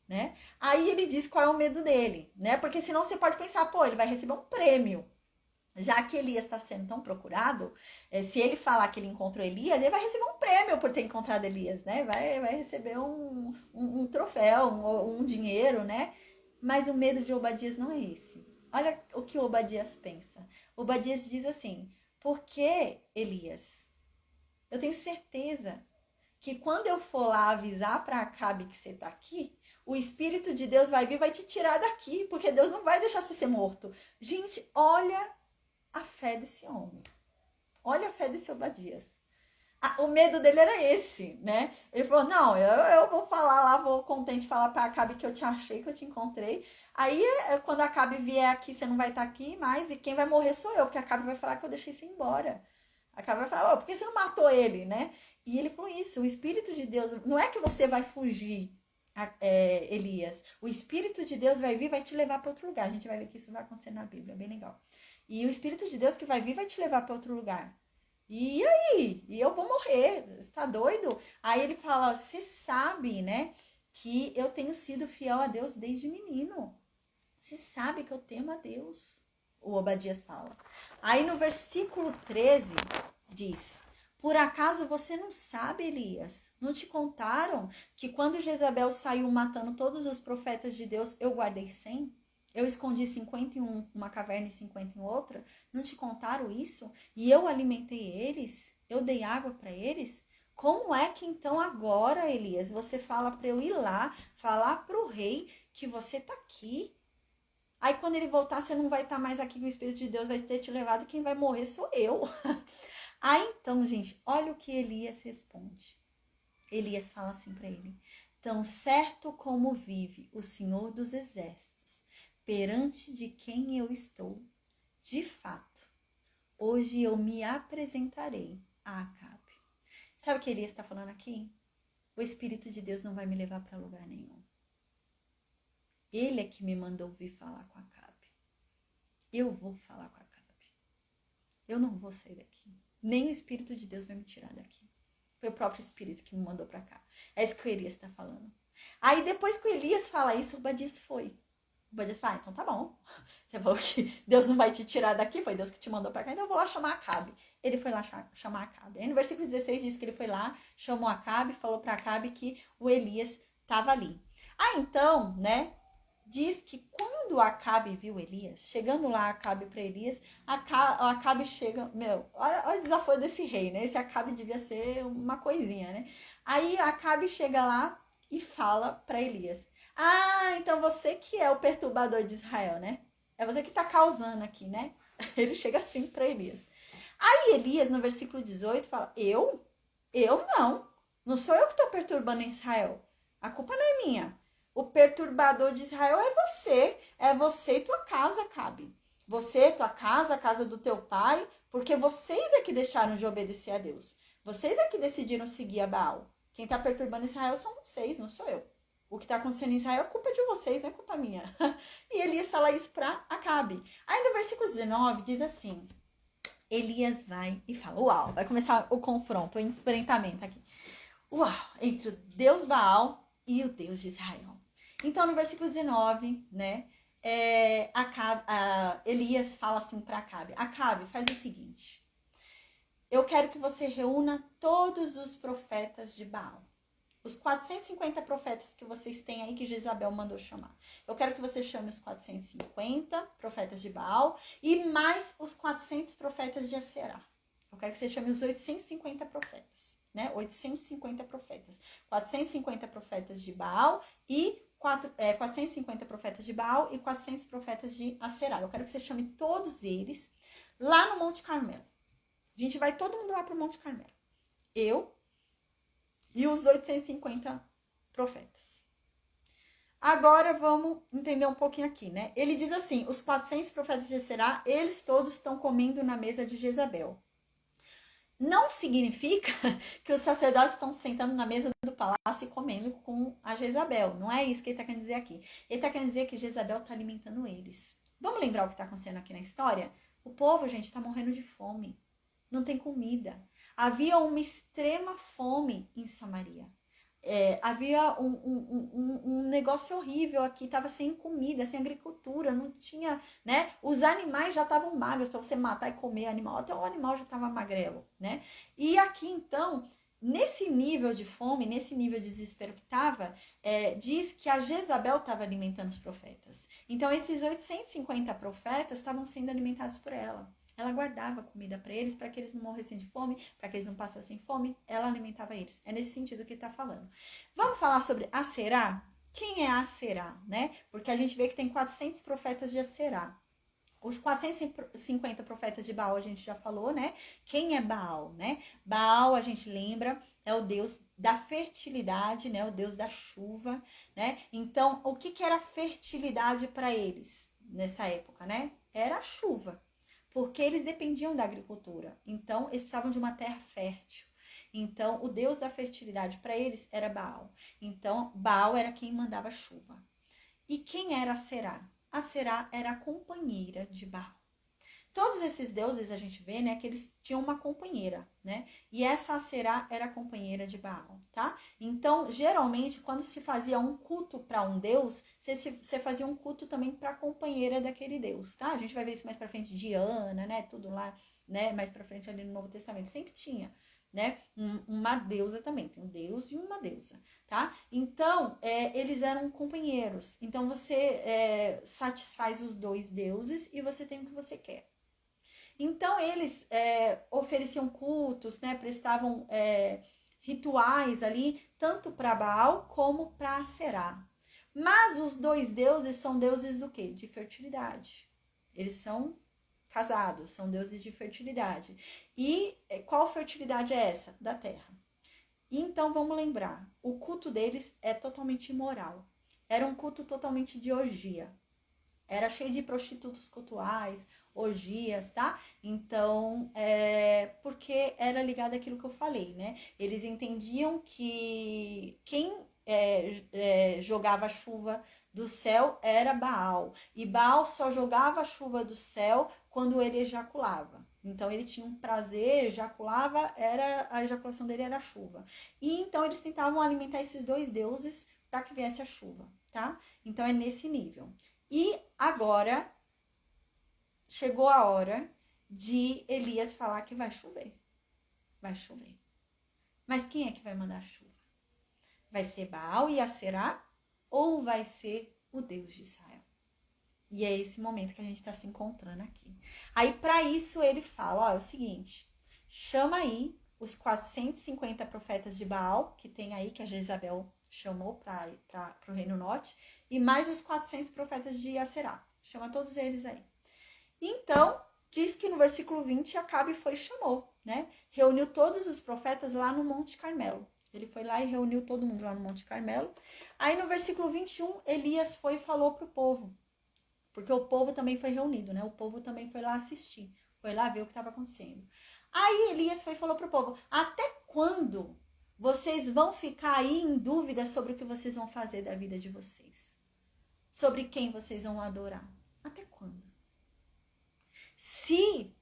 né? Aí ele diz qual é o medo dele, né? Porque senão você pode pensar, pô, ele vai receber um prêmio. Já que Elias está sendo tão procurado, se ele falar que ele encontrou Elias, ele vai receber um prêmio por ter encontrado Elias, né? Vai receber um troféu, um dinheiro, né? Mas o medo de Obadias não é esse. Olha o que Obadias pensa. Obadias diz assim, por que Elias? Eu tenho certeza que quando eu for lá avisar para Acabe que você tá aqui, o Espírito de Deus vai vir e vai te tirar daqui, porque Deus não vai deixar você ser morto. Gente, olha a fé desse homem. Olha a fé desse Obadias. O medo dele era esse, né? Ele falou, não, eu vou falar lá, vou contente falar para Acabe que eu te achei, que eu te encontrei. Aí, quando Acabe vier aqui, você não vai estar aqui mais, e quem vai morrer sou eu, porque Acabe vai falar que eu deixei você embora. Acabe vai falar, por que você não matou ele, né? E ele falou isso, o Espírito de Deus, não é que você vai fugir, Elias. O Espírito de Deus vai vir e vai te levar para outro lugar. A gente vai ver que isso vai acontecer na Bíblia, é bem legal. E o Espírito de Deus que vai vir vai te levar para outro lugar. E aí? E eu vou morrer, você tá doido? Aí ele fala, você sabe, né, que eu tenho sido fiel a Deus desde menino. Você sabe que eu temo a Deus, o Obadias fala. Aí no versículo 13 diz, por acaso você não sabe, Elias? Não te contaram que quando Jezabel saiu matando todos os profetas de Deus, eu guardei 100? Eu escondi 50 em uma caverna e 50 em outra? Não te contaram isso? E eu alimentei eles? Eu dei água para eles? Como é que então agora, Elias, você fala para eu ir lá, falar para o rei que você tá aqui? Aí quando ele voltar, você não vai estar mais aqui, que o Espírito de Deus vai ter te levado e quem vai morrer sou eu. Aí então, gente, olha o que Elias responde. Elias fala assim para ele, tão certo como vive o Senhor dos Exércitos, perante de quem eu estou, de fato, hoje eu me apresentarei a Acabe. Sabe o que Elias está falando aqui? O Espírito de Deus não vai me levar para lugar nenhum. Ele é que me mandou vir falar com Acabe. Eu vou falar com Acabe. Eu não vou sair daqui. Nem o Espírito de Deus vai me tirar daqui. Foi o próprio Espírito que me mandou para cá. É isso que o Elias está falando. Aí depois que o Elias fala isso, o Obadias foi. O Obadias fala, então tá bom. Você falou que Deus não vai te tirar daqui, foi Deus que te mandou para cá, então eu vou lá chamar Acabe. Ele foi lá chamar Acabe. Aí no versículo 16 diz que ele foi lá, chamou Acabe, falou para Acabe que o Elias estava ali. Ah, então, né? Diz que quando Acabe viu Elias, chegando lá Acabe para Elias, Acabe chega, olha o desafio desse rei, né? Esse Acabe devia ser uma coisinha, né? Aí Acabe chega lá e fala para Elias, então você que é o perturbador de Israel, né? É você que tá causando aqui, né? Ele chega assim para Elias. Aí Elias, no versículo 18, fala, eu não sou eu que tô perturbando Israel, a culpa não é minha. O perturbador de Israel é você e tua casa, Acabe. Você, tua casa, a casa do teu pai, porque vocês é que deixaram de obedecer a Deus. Vocês é que decidiram seguir a Baal. Quem está perturbando Israel são vocês, não sou eu. O que está acontecendo em Israel é culpa de vocês, não é culpa minha. E Elias fala isso para Acabe. Aí no versículo 19 diz assim, Elias vai e fala, uau, vai começar o confronto, o enfrentamento aqui. Uau, entre o Deus Baal e o Deus de Israel. Então no versículo 19, né, Elias fala assim para Acabe, Acabe, faz o seguinte, eu quero que você reúna todos os profetas de Baal. Os 450 profetas que vocês têm aí, que Jezabel mandou chamar. Eu quero que você chame os 450 profetas de Baal e mais os 400 profetas de Aserá. Eu quero que você chame os 850 profetas, né? 850 profetas. 450 profetas de Baal e 450 profetas de Baal e 400 profetas de Aserá. Eu quero que você chame todos eles lá no Monte Carmelo. A gente vai todo mundo lá para o Monte Carmelo. Eu e os 850 profetas. Agora vamos entender um pouquinho aqui, né? Ele diz assim, os 400 profetas de Será, eles todos estão comendo na mesa de Jezabel. Não significa que os sacerdotes estão sentando na mesa do palácio e comendo com a Jezabel. Não é isso que ele está querendo dizer aqui. Ele está querendo dizer que Jezabel está alimentando eles. Vamos lembrar o que está acontecendo aqui na história? O povo, gente, está morrendo de fome. Não tem comida. Havia uma extrema fome em Samaria. Havia um negócio horrível aqui, estava sem comida, sem agricultura, não tinha, né? Os animais já estavam magros para você matar e comer animal, até o animal já estava magrelo, né? E aqui então, nesse nível de fome, nesse nível de desespero que estava, diz que a Jezabel estava alimentando os profetas. Então esses 850 profetas estavam sendo alimentados por ela. Ela guardava comida para eles, para que eles não morressem de fome, para que eles não passassem fome, ela alimentava eles. É nesse sentido que está falando. Vamos falar sobre Aserá? Quem é Aserá, né? Porque a gente vê que tem 400 profetas de Aserá. Os 450 profetas de Baal a gente já falou, né? Quem é Baal, né? Baal, a gente lembra, é o deus da fertilidade, né? O deus da chuva, né? Então, o que era fertilidade para eles nessa época, né? Era a chuva. Porque eles dependiam da agricultura. Então, eles precisavam de uma terra fértil. Então, o deus da fertilidade para eles era Baal. Então, Baal era quem mandava chuva. E quem era Aserá? Aserá era a companheira de Baal. Todos esses deuses a gente vê, né, que eles tinham uma companheira, né? E essa Aserá era a companheira de Baal, tá? Então, geralmente, quando se fazia um culto para um deus, você fazia um culto também para a companheira daquele deus, tá? A gente vai ver isso mais para frente, Diana, né? Tudo lá, né? Mais para frente ali no Novo Testamento, sempre tinha, né? Uma deusa também, tem um deus e uma deusa, tá? Então, eles eram companheiros. Então, você satisfaz os dois deuses e você tem o que você quer. Então, eles ofereciam cultos, né, prestavam rituais ali, tanto para Baal como para Aserá. Mas os dois deuses são deuses do quê? De fertilidade. Eles são casados, são deuses de fertilidade. E qual fertilidade é essa? Da terra. Então, vamos lembrar, o culto deles é totalmente imoral. Era um culto totalmente de orgia. Era cheio de prostitutos cultuais, orgias, tá? Então, porque era ligado àquilo que eu falei, né? Eles entendiam que quem jogava chuva do céu era Baal. E Baal só jogava a chuva do céu quando ele ejaculava. Então, ele tinha um prazer, ejaculava, a ejaculação dele era a chuva. E então, eles tentavam alimentar esses dois deuses para que viesse a chuva, tá? Então, é nesse nível. E agora chegou a hora de Elias falar que vai chover. Vai chover. Mas quem é que vai mandar a chuva? Vai ser Baal e Aserá ou vai ser o Deus de Israel? E é esse momento que a gente está se encontrando aqui. Aí, para isso, ele fala, ó, é o seguinte, chama aí os 450 profetas de Baal, que tem aí, que a Jezabel chamou para o Reino Norte, e mais os 400 profetas de Aserá. Chama todos eles aí. Então, diz que no versículo 20, Acabe foi e chamou, né? Reuniu todos os profetas lá no Monte Carmelo. Ele foi lá e reuniu todo mundo lá no Monte Carmelo. Aí no versículo 21, Elias foi e falou para o povo. Porque o povo também foi reunido, né? O povo também foi lá assistir. Foi lá ver o que estava acontecendo. Aí Elias foi e falou para o povo, até quando vocês vão ficar aí em dúvida sobre o que vocês vão fazer da vida de vocês. Sobre quem vocês vão adorar. Até quando? Se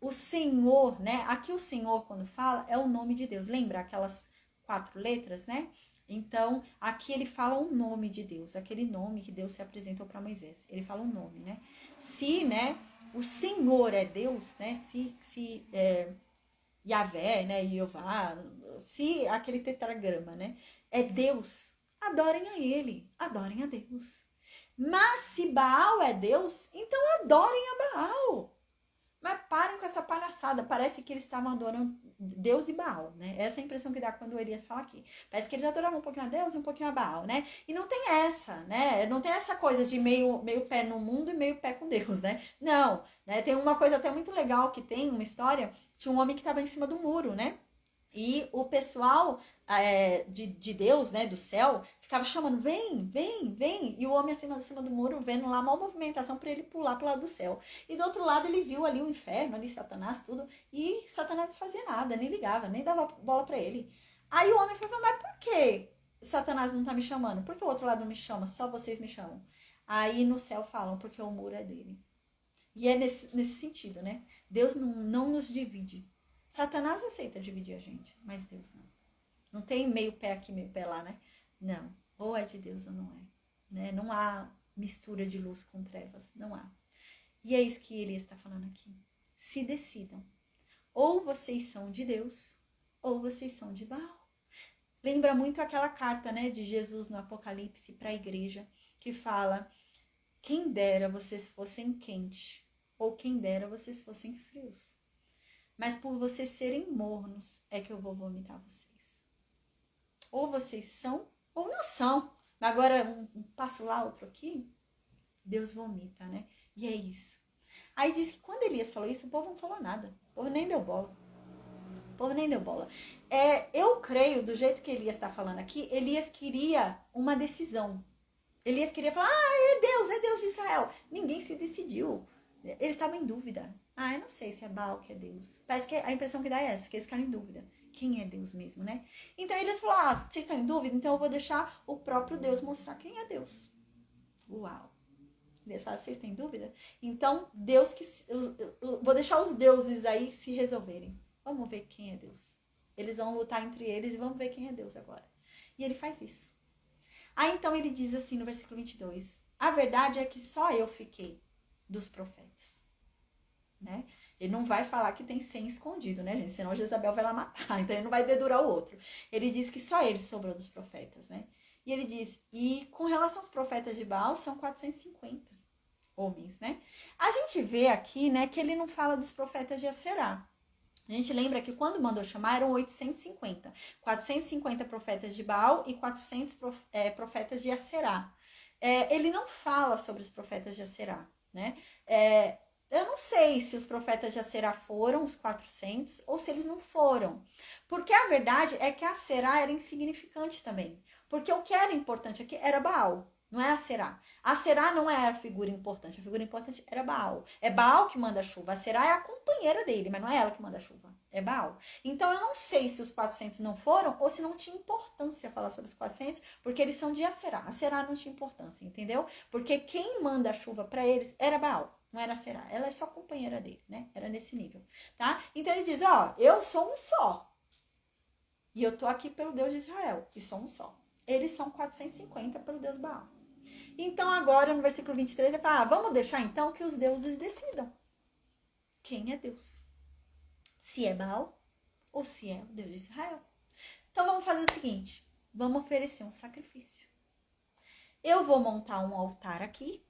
o Senhor, né? Aqui o Senhor, quando fala, é o nome de Deus. Lembra aquelas 4 letras, né? Então, aqui ele fala o nome de Deus, aquele nome que Deus se apresentou para Moisés. Ele fala o nome, né? Se, né, o Senhor é Deus, né? Se Yahvé, né, Jeová, se aquele tetragrama, né, é Deus, adorem a ele, adorem a Deus. Mas se Baal é Deus, então adorem a Baal. Mas parem com essa palhaçada. Parece que eles estavam adorando Deus e Baal, né? Essa é a impressão que dá quando o Elias fala aqui. Parece que eles adoravam um pouquinho a Deus e um pouquinho a Baal, né? E não tem essa, né? Não tem essa coisa de meio pé no mundo e meio pé com Deus, né? Não, né? Tem uma coisa até muito legal que tem, uma história, tinha um homem que estava em cima do muro, né? E o pessoal de Deus, né, do céu, ficava chamando, vem, vem, vem. E o homem acima do muro, vendo lá uma movimentação para ele pular pro lado do céu. E do outro lado ele viu ali o inferno, ali Satanás, tudo. E Satanás não fazia nada, nem ligava, nem dava bola para ele. Aí o homem falou, mas por que Satanás não tá me chamando? Por que o outro lado não me chama? Só vocês me chamam. Aí no céu falam, porque o muro é dele. E é nesse sentido, né? Deus não nos divide. Satanás aceita dividir a gente, mas Deus não. Não tem meio pé aqui, meio pé lá, né? Não. Ou é de Deus ou não é. Né? Não há mistura de luz com trevas. Não há. E é isso que ele está falando aqui. Se decidam. Ou vocês são de Deus, ou vocês são de Baal. Lembra muito aquela carta, né, de Jesus no Apocalipse para a igreja, que fala, quem dera vocês fossem quentes, ou quem dera vocês fossem frios. Mas por vocês serem mornos, é que eu vou vomitar vocês. Ou vocês são, ou não são. Agora, um passo lá, outro aqui, Deus vomita, né? E é isso. Aí diz que quando Elias falou isso, o povo não falou nada. O povo nem deu bola. O povo nem deu bola. Eu creio, do jeito que Elias está falando aqui, Elias queria uma decisão. Elias queria falar, é Deus de Israel. Ninguém se decidiu. Eles estavam em dúvida. Eu não sei se é Baal que é Deus. Parece que a impressão que dá é essa, que eles ficaram em dúvida. Quem é Deus mesmo, né? Então eles falaram, vocês estão em dúvida? Então eu vou deixar o próprio Deus mostrar quem é Deus. Uau! Eles falam, vocês têm dúvida? Então, vou deixar os deuses aí se resolverem. Vamos ver quem é Deus. Eles vão lutar entre eles e vamos ver quem é Deus agora. E ele faz isso. Aí então ele diz assim no versículo 22, a verdade é que só eu fiquei dos profetas, né? Ele não vai falar que tem 100 escondido, né, gente? Senão Jezabel vai lá matar, então ele não vai dedurar o outro. Ele diz que só ele sobrou dos profetas, né? E ele diz, e com relação aos profetas de Baal, são 450 homens, né? A gente vê aqui, né, que ele não fala dos profetas de Aserá. A gente lembra que quando mandou chamar eram 850. 450 profetas de Baal e 400 profetas de Aserá. Ele não fala sobre os profetas de Aserá, né? Eu não sei se os profetas de Aserá foram os 400 ou se eles não foram. Porque a verdade é que a Aserá era insignificante também. Porque o que era importante aqui era Baal, não é Aserá. Aserá não é a figura importante era Baal. É Baal que manda a chuva. Aserá é a companheira dele, mas não é ela que manda a chuva. É Baal. Então eu não sei se os 400 não foram ou se não tinha importância falar sobre os 400, porque eles são de Aserá. Aserá não tinha importância, entendeu? Porque quem manda a chuva para eles era Baal. Não era Aserá, ela é só companheira dele, né? Era nesse nível, tá? Então ele diz, eu sou um só. E eu tô aqui pelo Deus de Israel, e sou um só. Eles são 450 pelo Deus Baal. Então agora no versículo 23 ele fala, vamos deixar então que os deuses decidam. Quem é Deus? Se é Baal ou se é o Deus de Israel. Então vamos fazer o seguinte, vamos oferecer um sacrifício. Eu vou montar um altar aqui,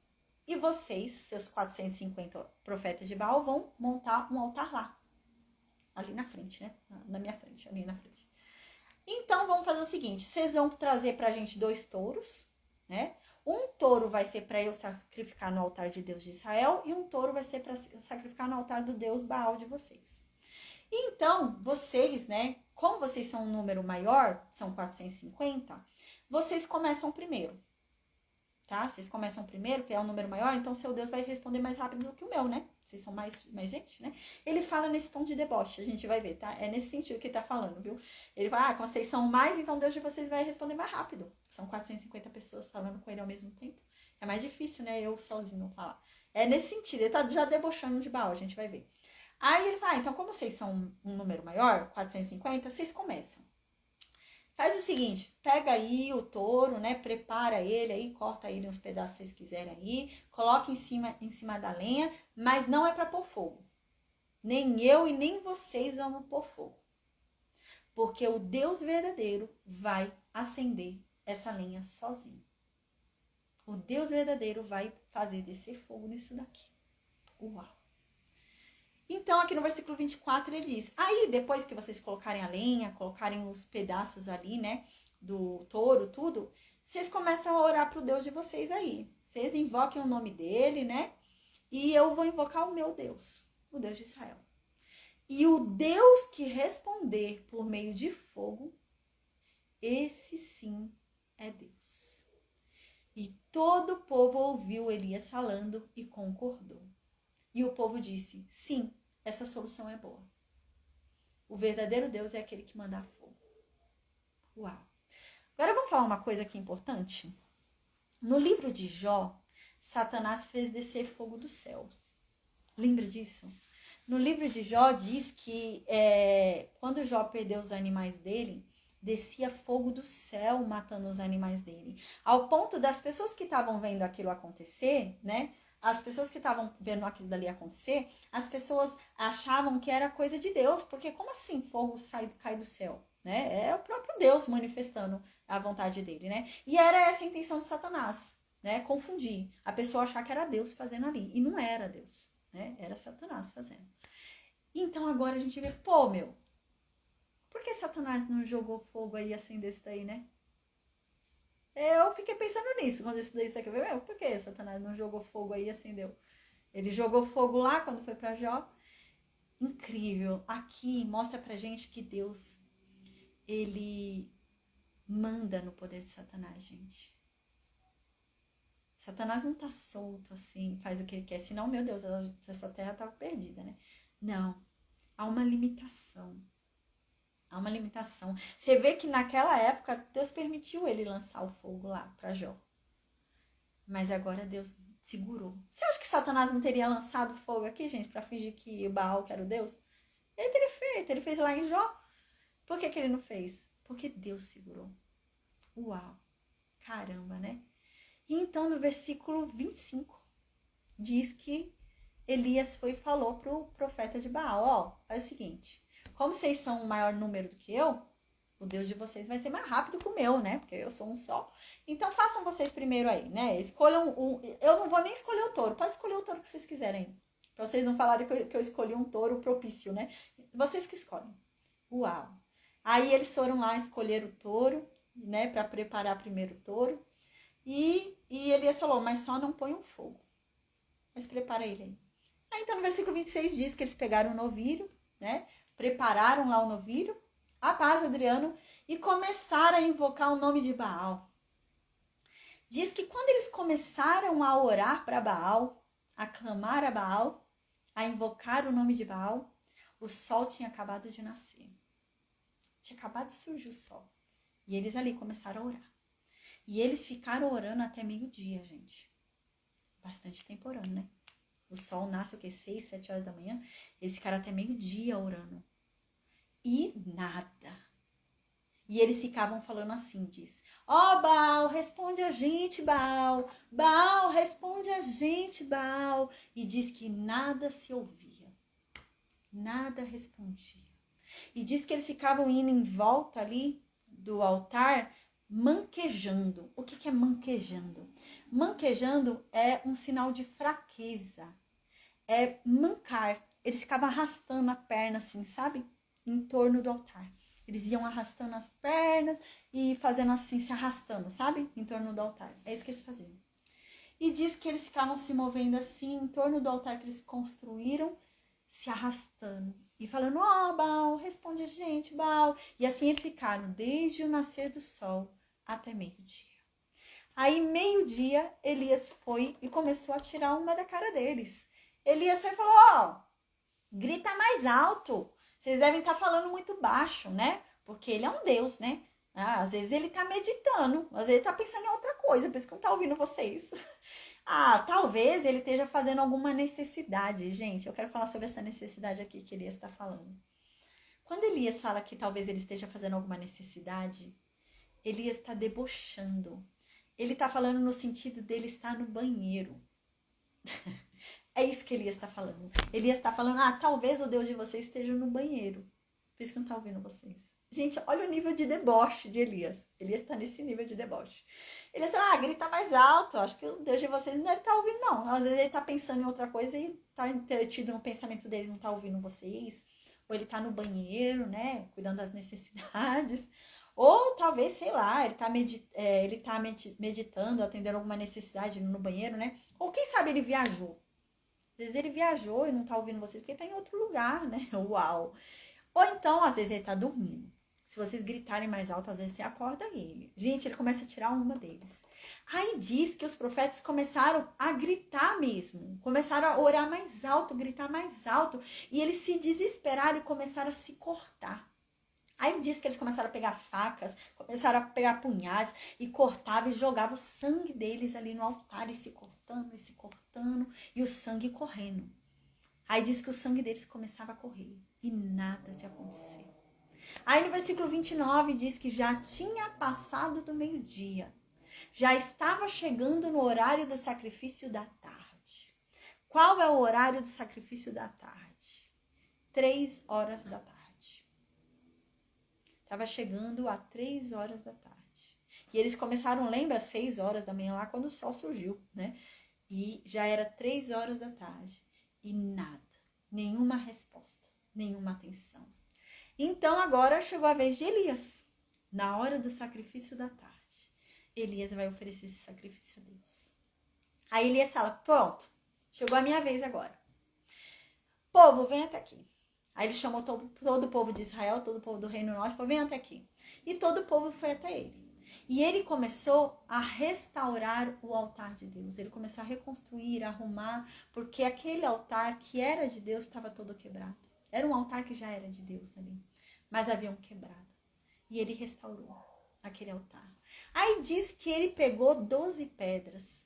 e vocês, seus 450 profetas de Baal, vão montar um altar lá. Ali na frente, né? Na minha frente, ali na frente. Então, vamos fazer o seguinte. Vocês vão trazer pra gente 2 touros, né? Um touro vai ser para eu sacrificar no altar de Deus de Israel. E um touro vai ser para sacrificar no altar do Deus Baal de vocês. Então, vocês, né? Como vocês são um número maior, são 450, vocês começam primeiro. Tá? Vocês começam primeiro, que é um número maior, então seu Deus vai responder mais rápido do que o meu, né? Vocês são mais gente, né? Ele fala nesse tom de deboche, a gente vai ver, tá? É nesse sentido que ele tá falando, viu? Ele fala, como vocês são mais, então Deus de vocês vai responder mais rápido. São 450 pessoas falando com ele ao mesmo tempo. É mais difícil, né? Eu sozinho falar. É nesse sentido, ele tá já debochando de Baal, a gente vai ver. Aí ele fala, então como vocês são um número maior, 450, vocês começam. Faz o seguinte, pega aí o touro, né? Prepara ele aí, corta ele uns pedaços que vocês quiserem aí, coloca em cima da lenha, mas não é para pôr fogo. Nem eu e nem vocês vamos pôr fogo. Porque o Deus verdadeiro vai acender essa lenha sozinho. O Deus verdadeiro vai fazer descer fogo nisso daqui. Uau! Então, aqui no versículo 24, ele diz, aí depois que vocês colocarem a lenha, colocarem os pedaços ali, né, do touro, tudo, vocês começam a orar pro Deus de vocês aí. Vocês invoquem o nome dele, né, e eu vou invocar o meu Deus, o Deus de Israel. E o Deus que responder por meio de fogo, esse sim é Deus. E todo o povo ouviu Elias falando e concordou. E o povo disse, sim, essa solução é boa. O verdadeiro Deus é aquele que manda fogo. Uau! Agora vamos falar uma coisa aqui importante. No livro de Jó, Satanás fez descer fogo do céu. Lembra disso? No livro de Jó diz que quando Jó perdeu os animais dele, descia fogo do céu matando os animais dele. Ao ponto das pessoas que estavam vendo aquilo acontecer, né? As pessoas que estavam vendo aquilo dali acontecer, as pessoas achavam que era coisa de Deus, porque como assim fogo cai do céu? Né? É o próprio Deus manifestando a vontade dele, né? E era essa a intenção de Satanás, né? Confundir, a pessoa achar que era Deus fazendo ali, e não era Deus, né? Era Satanás fazendo. Então agora a gente vê, pô, meu, por que Satanás não jogou fogo aí e acendeu isso daí, né? Eu fiquei pensando nisso quando eu estudei isso aqui. Meu, por que Satanás não jogou fogo aí e acendeu? Ele jogou fogo lá quando foi para Jó. Incrível. Aqui mostra pra gente que Deus, ele manda no poder de Satanás, gente. Satanás não tá solto assim, faz o que ele quer. Senão, meu Deus, essa terra tava perdida, né? Não. Há uma limitação. Há uma limitação. Você vê que naquela época Deus permitiu ele lançar o fogo lá para Jó. Mas agora Deus segurou. Você acha que Satanás não teria lançado fogo aqui, gente, para fingir que o Baal que era o Deus? Ele teria feito, ele fez lá em Jó. Por que ele não fez? Porque Deus segurou. Uau! Caramba, né? E então no versículo 25 diz que Elias foi e falou pro profeta de Baal, ó, faz o seguinte, como vocês são um maior número do que eu, o Deus de vocês vai ser mais rápido que o meu, né? Porque eu sou um só. Então façam vocês primeiro aí, né? Escolham um. Eu não vou nem escolher o touro. Pode escolher o touro que vocês quiserem. Pra vocês não falarem que eu escolhi um touro propício, né? Vocês que escolhem. Uau! Aí eles foram lá escolher o touro, né? Pra preparar primeiro o touro. E Elias falou, mas só não põe um fogo. Mas prepara ele aí. Aí então no versículo 26 diz que eles pegaram o novilho, né? Prepararam lá o novilho, a paz, Adriano, e começaram a invocar o nome de Baal. Diz que quando eles começaram a orar para Baal, a clamar a Baal, a invocar o nome de Baal, o sol tinha acabado de nascer. Tinha acabado de surgir o sol. E eles ali começaram a orar. E eles ficaram orando até meio-dia, gente. Bastante tempo orando, né? O sol nasce, 6, 7 horas da manhã. Eles ficaram até meio-dia orando. E nada. E eles ficavam falando assim, diz, ó, Baal, responde a gente, Baal. Baal, responde a gente, Baal. E diz que nada se ouvia. Nada respondia. E diz que eles ficavam indo em volta ali do altar, manquejando. O que é manquejando? Manquejando é um sinal de fraqueza. É mancar. Eles ficavam arrastando a perna assim, sabe? Em torno do altar. Eles iam arrastando as pernas e fazendo assim, se arrastando, sabe? Em torno do altar. É isso que eles faziam. E diz que eles ficavam se movendo assim, em torno do altar que eles construíram, se arrastando. E falando, ó, Baal, responde a gente, Baal. E assim eles ficaram, desde o nascer do sol até meio-dia. Aí, meio-dia, Elias foi e começou a tirar uma da cara deles. Elias foi e falou, ó, grita mais alto. Vocês devem estar falando muito baixo, né? Porque ele é um Deus, né? Às vezes ele tá meditando, às vezes ele tá pensando em outra coisa, por isso que não tá ouvindo vocês. Talvez ele esteja fazendo alguma necessidade. Gente, eu quero falar sobre essa necessidade aqui que Elias está falando. Quando Elias fala que talvez ele esteja fazendo alguma necessidade, Elias está debochando. Ele está falando no sentido dele estar no banheiro. É isso que Elias está falando. Elias está falando, talvez o Deus de vocês esteja no banheiro. Por isso que não está ouvindo vocês. Gente, olha o nível de deboche de Elias. Elias está nesse nível de deboche. Elias fala, grita mais alto. Acho que o Deus de vocês não deve estar ouvindo, não. Às vezes ele está pensando em outra coisa e está entretido no pensamento dele, não está ouvindo vocês. Ou ele está no banheiro, né? Cuidando das necessidades. Ou talvez, sei lá, ele tá meditando, atendendo alguma necessidade no banheiro, né? Ou quem sabe ele viajou. Às vezes ele viajou e não tá ouvindo vocês porque tá em outro lugar, né? Uau! Ou então, às vezes ele tá dormindo. Se vocês gritarem mais alto, às vezes você acorda ele. Gente, ele começa a tirar uma deles. Aí diz que os profetas começaram a gritar mesmo. Começaram a orar mais alto, gritar mais alto. E eles se desesperaram e começaram a se cortar. Aí diz que eles começaram a pegar facas, começaram a pegar punhais e cortavam e jogavam o sangue deles ali no altar e se cortando e o sangue correndo. Aí diz que o sangue deles começava a correr e nada de acontecer. Aí no versículo 29 diz que já tinha passado do meio-dia. Já estava chegando no horário do sacrifício da tarde. Qual é o horário do sacrifício da tarde? 3 horas da tarde. Estava chegando a 3 horas da tarde. E eles começaram, lembra, às 6 horas da manhã lá, quando o sol surgiu, né? E já era 3 horas da tarde. E nada, nenhuma resposta, nenhuma atenção. Então agora chegou a vez de Elias. Na hora do sacrifício da tarde, Elias vai oferecer esse sacrifício a Deus. Aí Elias fala, pronto, chegou a minha vez agora. Povo, vem até aqui. Aí ele chamou todo o povo de Israel, todo o povo do Reino Norte, falou, vem até aqui. E todo o povo foi até ele. E ele começou a restaurar o altar de Deus. Ele começou a reconstruir, a arrumar, porque aquele altar que era de Deus estava todo quebrado. Era um altar que já era de Deus ali, mas haviam quebrado. E ele restaurou aquele altar. Aí diz que ele pegou 12 pedras,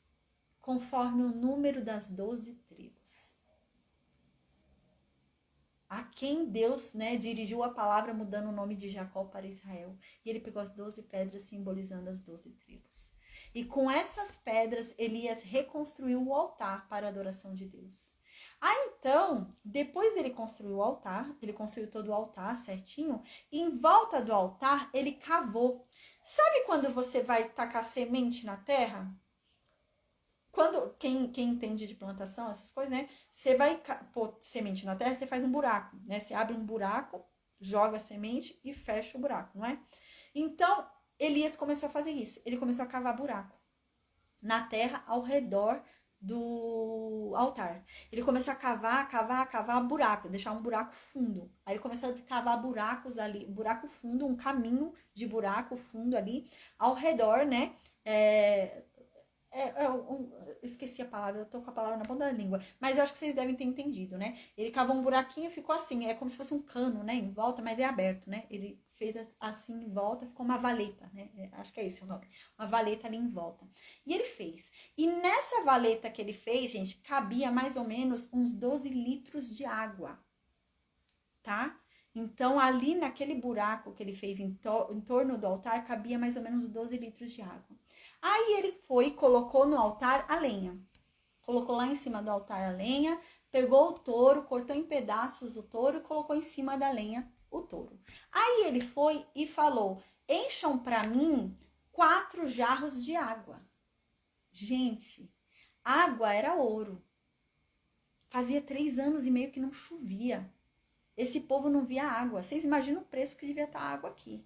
conforme o número das 12 tribos. A quem Deus, né, dirigiu a palavra mudando o nome de Jacó para Israel. E ele pegou as 12 pedras simbolizando as 12 tribos. E com essas pedras, Elias reconstruiu o altar para a adoração de Deus. Então, depois dele construir o altar, ele construiu todo o altar certinho, e em volta do altar ele cavou. Sabe quando você vai tacar semente na terra? Quando quem entende de plantação, essas coisas, né? Você vai pôr semente na terra, você faz um buraco, né? Você abre um buraco, joga a semente e fecha o buraco, não é? Então, Elias começou a fazer isso. Ele começou a cavar buraco na terra ao redor do altar. Ele começou a cavar buraco, deixar um buraco fundo. Aí ele começou a cavar buracos ali, buraco fundo, um caminho de buraco fundo ali ao redor, né? Esqueci a palavra, eu tô com a palavra na ponta da língua, mas eu acho que vocês devem ter entendido, né? Ele cavou um buraquinho e ficou assim, é como se fosse um cano, né? Em volta, mas é aberto, né? Ele fez assim em volta, ficou uma valeta, né? Acho que é esse o nome, uma valeta ali em volta. E ele fez. E nessa valeta que ele fez, gente, cabia mais ou menos uns 12 litros de água, tá? Então, ali naquele buraco que ele fez em torno do altar, cabia mais ou menos 12 litros de água. Aí ele foi e colocou no altar a lenha. Colocou lá em cima do altar a lenha, pegou o touro, cortou em pedaços o touro e colocou em cima da lenha o touro. Aí ele foi e falou, encham para mim 4 jarros de água. Gente, água era ouro. Fazia 3 anos e meio que não chovia. Esse povo não via água. Vocês imaginam o preço que devia estar a água aqui.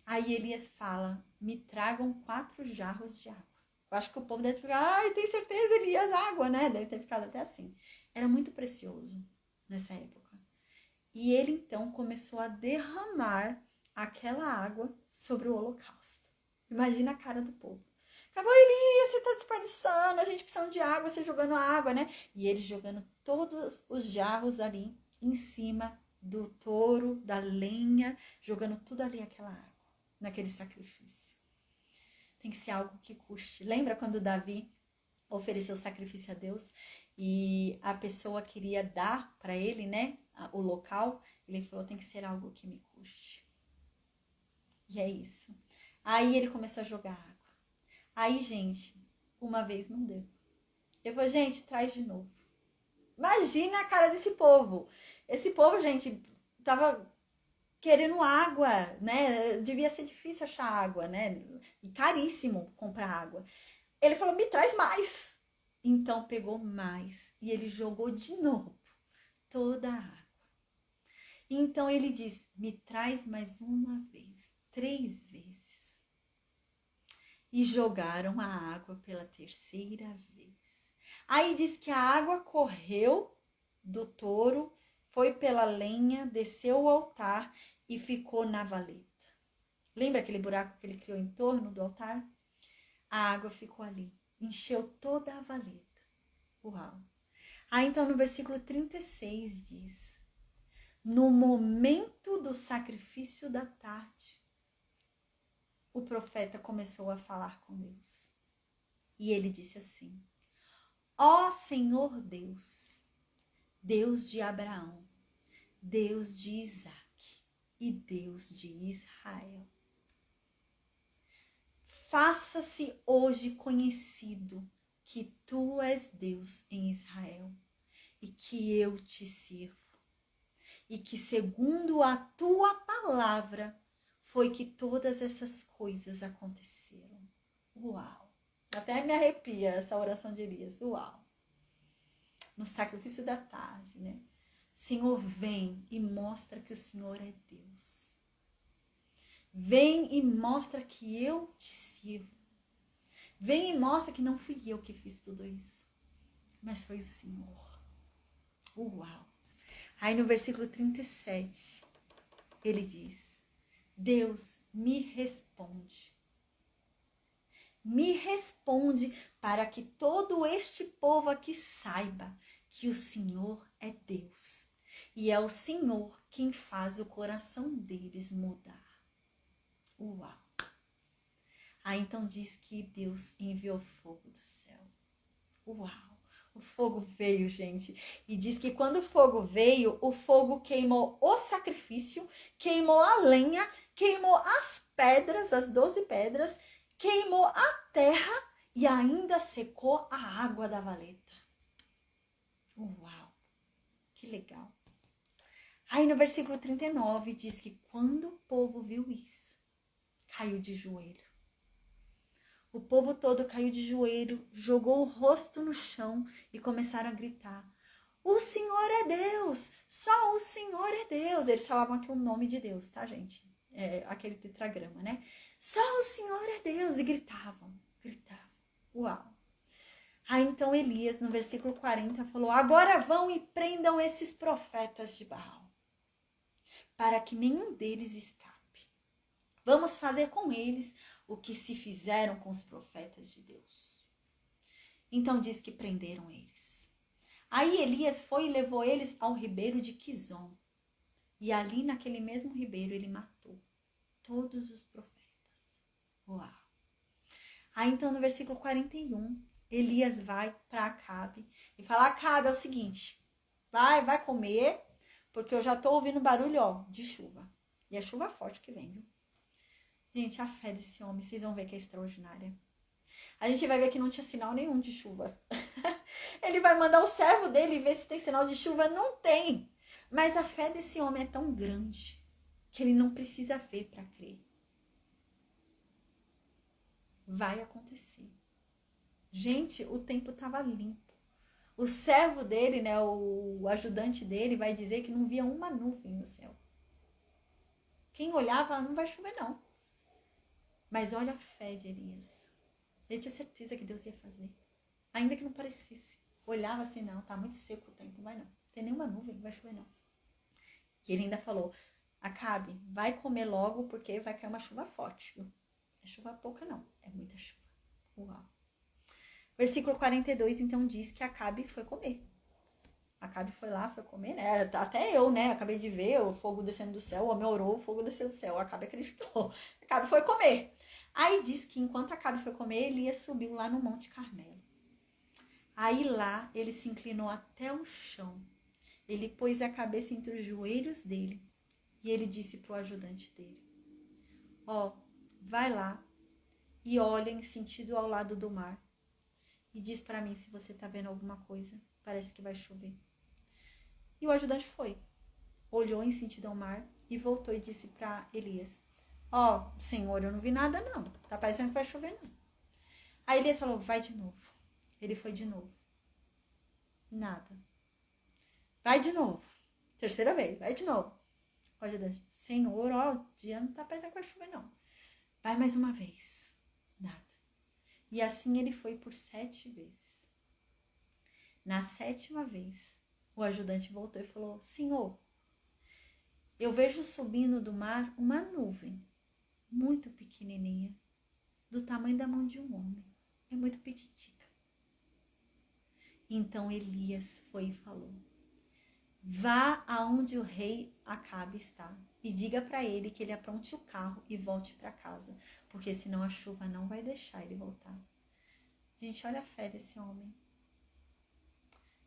Aí Elias fala, me tragam 4 jarros de água. Eu acho que o povo deve ficar, ai, tem certeza, Elias, água, né? Deve ter ficado até assim. Era muito precioso nessa época. E ele então começou a derramar aquela água sobre o holocausto. Imagina a cara do povo. Ela falou, Elias, você tá desperdiçando, a gente precisa de água, você jogando água, né? E ele jogando todos os jarros ali em cima do touro, da lenha, jogando tudo ali aquela água, naquele sacrifício. Tem que ser algo que custe. Lembra quando Davi ofereceu sacrifício a Deus e a pessoa queria dar para ele, né, o local? Ele falou, tem que ser algo que me custe. E é isso. Aí ele começou a jogar água. Aí, gente, uma vez não deu. Eu falei, gente, traz de novo. Imagina a cara desse povo. Esse povo, gente, tava querendo água, né? Devia ser difícil achar água, né? E caríssimo comprar água. Ele falou, me traz mais. Então pegou mais e ele jogou de novo toda a água. Então ele diz, me traz mais uma vez, 3 vezes. E jogaram a água pela 3ª vez. Aí diz que a água correu do touro, foi pela lenha, desceu ao altar e ficou na valeta. Lembra aquele buraco que ele criou em torno do altar? A água ficou ali, encheu toda a valeta. Uau! Aí então no versículo 36 diz, no momento do sacrifício da tarde, o profeta começou a falar com Deus. E ele disse assim, ó Senhor Deus, Deus de Abraão, Deus de Isaque e Deus de Israel, faça-se hoje conhecido que tu és Deus em Israel e que eu te sirvo. E que segundo a tua palavra foi que todas essas coisas aconteceram. Uau! Até me arrepia essa oração de Elias. Uau! No sacrifício da tarde, né? Senhor, vem e mostra que o Senhor é Deus. Vem e mostra que eu te sirvo. Vem e mostra que não fui eu que fiz tudo isso, mas foi o Senhor. Uau! Aí no versículo 37, ele diz, Deus me responde. Me responde para que todo este povo aqui saiba que o Senhor é Deus. E é o Senhor quem faz o coração deles mudar. Uau! Aí então diz que Deus enviou fogo do céu. Uau! O fogo veio, gente. E diz que quando o fogo veio, o fogo queimou o sacrifício, queimou a lenha, queimou as pedras, as 12 pedras, queimou a terra e ainda secou a água da valeta. Uau! Que legal! Aí no versículo 39 diz que quando o povo viu isso, caiu de joelho. O povo todo caiu de joelho, jogou o rosto no chão e começaram a gritar, o Senhor é Deus, só o Senhor é Deus. Eles falavam aqui o nome de Deus, tá, gente? É aquele tetragrama, né? Só o Senhor é Deus. E gritavam. Uau. Aí então Elias, no versículo 40, falou, agora vão e prendam esses profetas de Baal, para que nenhum deles escape. Vamos fazer com eles o que se fizeram com os profetas de Deus. Então diz que prenderam eles. Aí Elias foi e levou eles ao ribeiro de Quizon. E ali naquele mesmo ribeiro ele matou todos os profetas. Uau! Aí então no versículo 41, Elias vai para Acabe e fala, Acabe, é o seguinte, vai comer, porque eu já estou ouvindo barulho, ó, de chuva. E é chuva forte que vem, viu? Gente, a fé desse homem, vocês vão ver que é extraordinária. A gente vai ver que não tinha sinal nenhum de chuva. Ele vai mandar o servo dele ver se tem sinal de chuva. Não tem. Mas a fé desse homem é tão grande que ele não precisa ver para crer. Vai acontecer. Gente, o tempo estava limpo. O servo dele, né, o ajudante dele, vai dizer que não via uma nuvem no céu. Quem olhava, não vai chover não. Mas olha a fé de Elias. Ele tinha certeza que Deus ia fazer. Ainda que não parecesse. Olhava assim, não, tá muito seco o tempo, não vai não. Não tem nenhuma nuvem, não vai chover não. E ele ainda falou, Acabe, vai comer logo porque vai cair uma chuva forte, viu? Não é chuva pouca não, é muita chuva. Uau. Versículo 42, então, diz que Acabe foi comer. Acabe foi lá, foi comer, né? Até eu, né? Acabei de ver o fogo descendo do céu, o homem orou, o fogo desceu do céu. Acabe acreditou. Acabe foi comer. Aí diz que enquanto Acabe foi comer, Elias subiu lá no Monte Carmelo. Aí lá ele se inclinou até o chão. Ele pôs a cabeça entre os joelhos dele e ele disse para o ajudante dele: ó, vai lá e olha em sentido ao lado do mar e diz para mim se você tá vendo alguma coisa. Parece que vai chover. E o ajudante foi, olhou em sentido ao mar e voltou e disse para Elias: ó, Senhor, eu não vi nada não, tá parecendo que vai chover não. Aí Elias falou: vai de novo. Ele foi de novo. Nada. Vai de novo. Terceira vez, vai de novo. O ajudante: Senhor, ó, o dia não tá parecendo que vai chover não. Vai mais uma vez. Nada. E assim ele foi por 7 vezes. Na 7ª vez, o ajudante voltou e falou: Senhor, eu vejo subindo do mar uma nuvem muito pequenininha, do tamanho da mão de um homem. É muito petitica. Então Elias foi e falou: vá aonde o rei Acabe está e diga para ele que ele apronte o carro e volte para casa, porque senão a chuva não vai deixar ele voltar. Gente, olha a fé desse homem.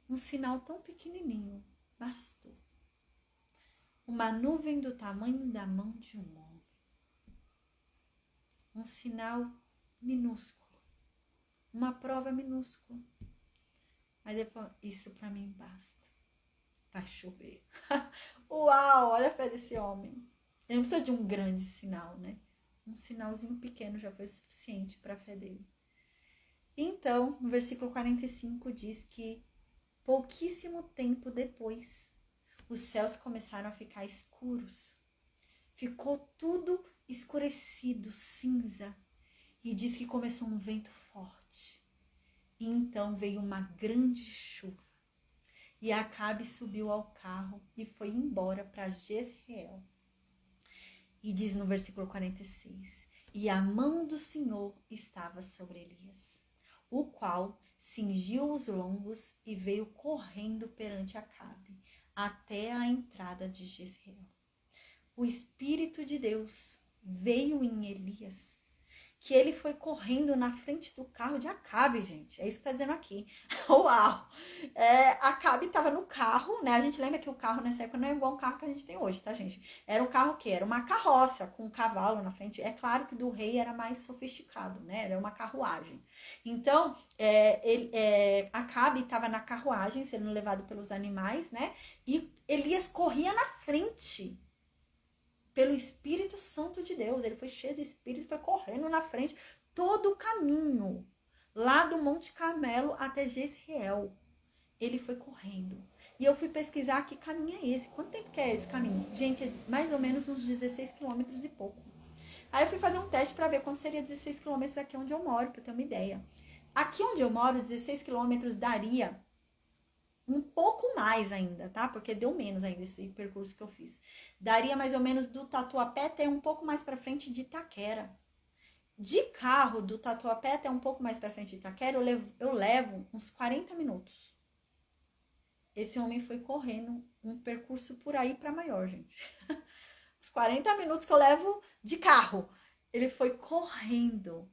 Um sinal tão pequenininho bastou. Uma nuvem do tamanho da mão de um homem. Um sinal minúsculo. Uma prova minúscula. Mas isso para mim basta. Vai chover. Uau, olha a fé desse homem. Ele não precisa de um grande sinal, né? Um sinalzinho pequeno já foi suficiente para a fé dele. Então, no versículo 45 diz que pouquíssimo tempo depois, os céus começaram a ficar escuros. Ficou tudo escurecido, cinza. E diz que começou um vento forte. E então veio uma grande chuva. E Acabe subiu ao carro e foi embora para Jezreel. E diz no versículo 46, e a mão do Senhor estava sobre Elias, o qual cingiu os lombos e veio correndo perante Acabe, até a entrada de Jezreel. O Espírito de Deus veio em Elias, que ele foi correndo na frente do carro de Acabe, gente. É isso que tá dizendo aqui. Uau! Acabe tava no carro, né? A gente lembra que o carro nessa época não é igual o carro que a gente tem hoje, tá, gente? Era um carro que era uma carroça com um cavalo na frente. É claro que do rei era mais sofisticado, né? Era uma carruagem. Então, Acabe estava na carruagem, sendo levado pelos animais, né? E Elias corria na frente. Pelo Espírito Santo de Deus. Ele foi cheio de Espírito, foi correndo na frente todo o caminho, lá do Monte Carmelo até Jezreel. Ele foi correndo. E eu fui pesquisar que caminho é esse. Quanto tempo que é esse caminho? Gente, é mais ou menos uns 16 quilômetros e pouco. Aí eu fui fazer um teste para ver quanto seria 16 quilômetros aqui onde eu moro, para ter uma ideia. Aqui onde eu moro, 16 quilômetros daria um pouco mais ainda, tá? Porque deu menos ainda esse percurso que eu fiz. Daria mais ou menos do Tatuapé até um pouco mais pra frente de Itaquera. De carro, do Tatuapé até um pouco mais pra frente de Itaquera, eu levo uns 40 minutos. Esse homem foi correndo um percurso por aí pra maior, gente. Os 40 minutos que eu levo de carro. Ele foi correndo.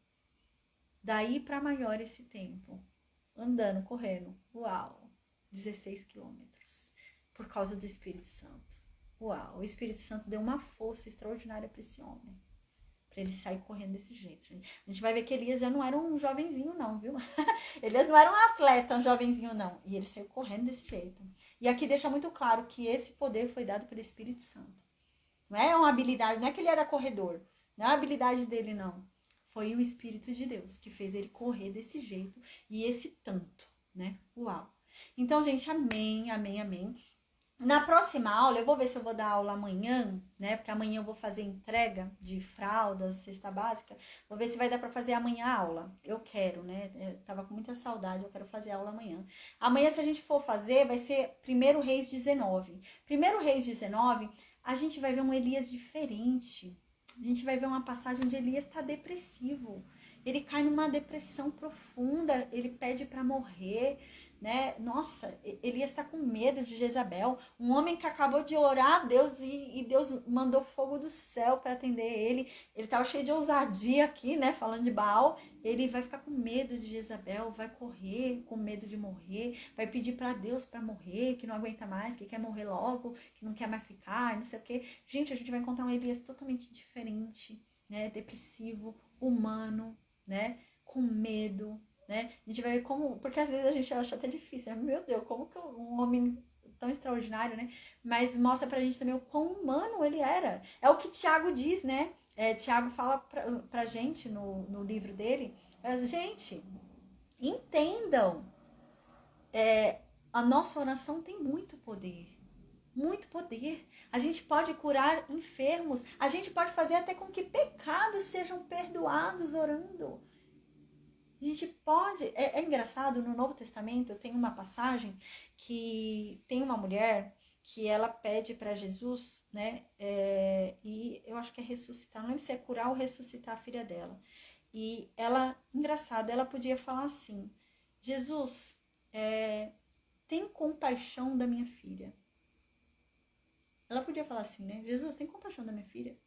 Daí pra maior esse tempo. Andando, correndo. Uau! 16 quilômetros, por causa do Espírito Santo. Uau, o Espírito Santo deu uma força extraordinária para esse homem, para ele sair correndo desse jeito. A gente vai ver que Elias já não era um jovenzinho não, viu? Elias não era um atleta, um jovenzinho não, e ele saiu correndo desse jeito. E aqui deixa muito claro que esse poder foi dado pelo Espírito Santo. Não é uma habilidade, não é que ele era corredor, não é a habilidade dele não. Foi o Espírito de Deus que fez ele correr desse jeito e esse tanto, né? Uau. Então, gente, amém, amém, amém. Na próxima aula, eu vou ver se eu vou dar aula amanhã, né? Porque amanhã eu vou fazer entrega de fraldas, cesta básica. Vou ver se vai dar para fazer amanhã a aula. Eu quero, né? Eu tava com muita saudade, eu quero fazer a aula amanhã. Amanhã, se a gente for fazer, vai ser 1 Reis 19. 1 Reis 19, a gente vai ver um Elias diferente. A gente vai ver uma passagem onde Elias tá depressivo. ele cai numa depressão profunda, ele pede para morrer, né? Nossa, Elias está com medo de Jezabel, um homem que acabou de orar a Deus e Deus mandou fogo do céu para atender ele estava cheio de ousadia aqui, né? Falando de Baal, ele vai ficar com medo de Jezabel, vai correr com medo de morrer, vai pedir para Deus para morrer, que não aguenta mais, que quer morrer logo, que não quer mais ficar, não sei o quê. Gente, a gente vai encontrar um Elias totalmente diferente, né? Depressivo, humano, né? Com medo, né? A gente vai ver como, porque às vezes a gente acha até difícil, né? Meu Deus, como que um homem tão extraordinário, né? Mas mostra pra gente também o quão humano ele era. É o que Tiago diz, né? Tiago fala pra gente no livro dele, gente, entendam, a nossa oração tem muito poder. Muito poder. A gente pode curar enfermos. A gente pode fazer até com que pecados sejam perdoados orando. A gente pode. É engraçado, no Novo Testamento tem uma passagem que tem uma mulher que ela pede para Jesus, né? E eu acho que é ressuscitar, não lembro se é curar ou ressuscitar a filha dela. E ela, engraçado, ela podia falar assim: Jesus, tem compaixão da minha filha. Ela podia falar assim, né? Jesus, tem compaixão da minha filha?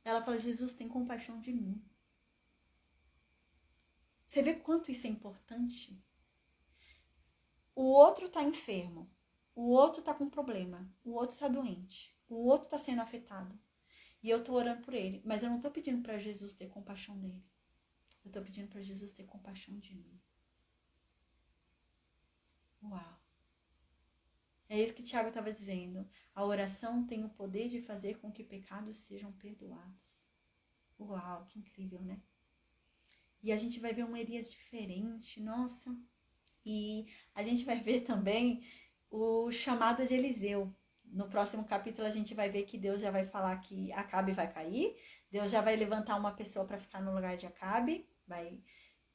Ela fala: Jesus, tem compaixão de mim. Você vê quanto isso é importante? O outro tá enfermo, o outro tá com problema, o outro tá doente, o outro tá sendo afetado. E eu tô orando por ele, mas eu não tô pedindo para Jesus ter compaixão dele. Eu tô pedindo para Jesus ter compaixão de mim. Uau! É isso que Tiago estava dizendo. A oração tem o poder de fazer com que pecados sejam perdoados. Uau, que incrível, né? E a gente vai ver um Elias diferente, nossa. E a gente vai ver também o chamado de Eliseu. No próximo capítulo a gente vai ver que Deus já vai falar que Acabe vai cair. Deus já vai levantar uma pessoa para ficar no lugar de Acabe.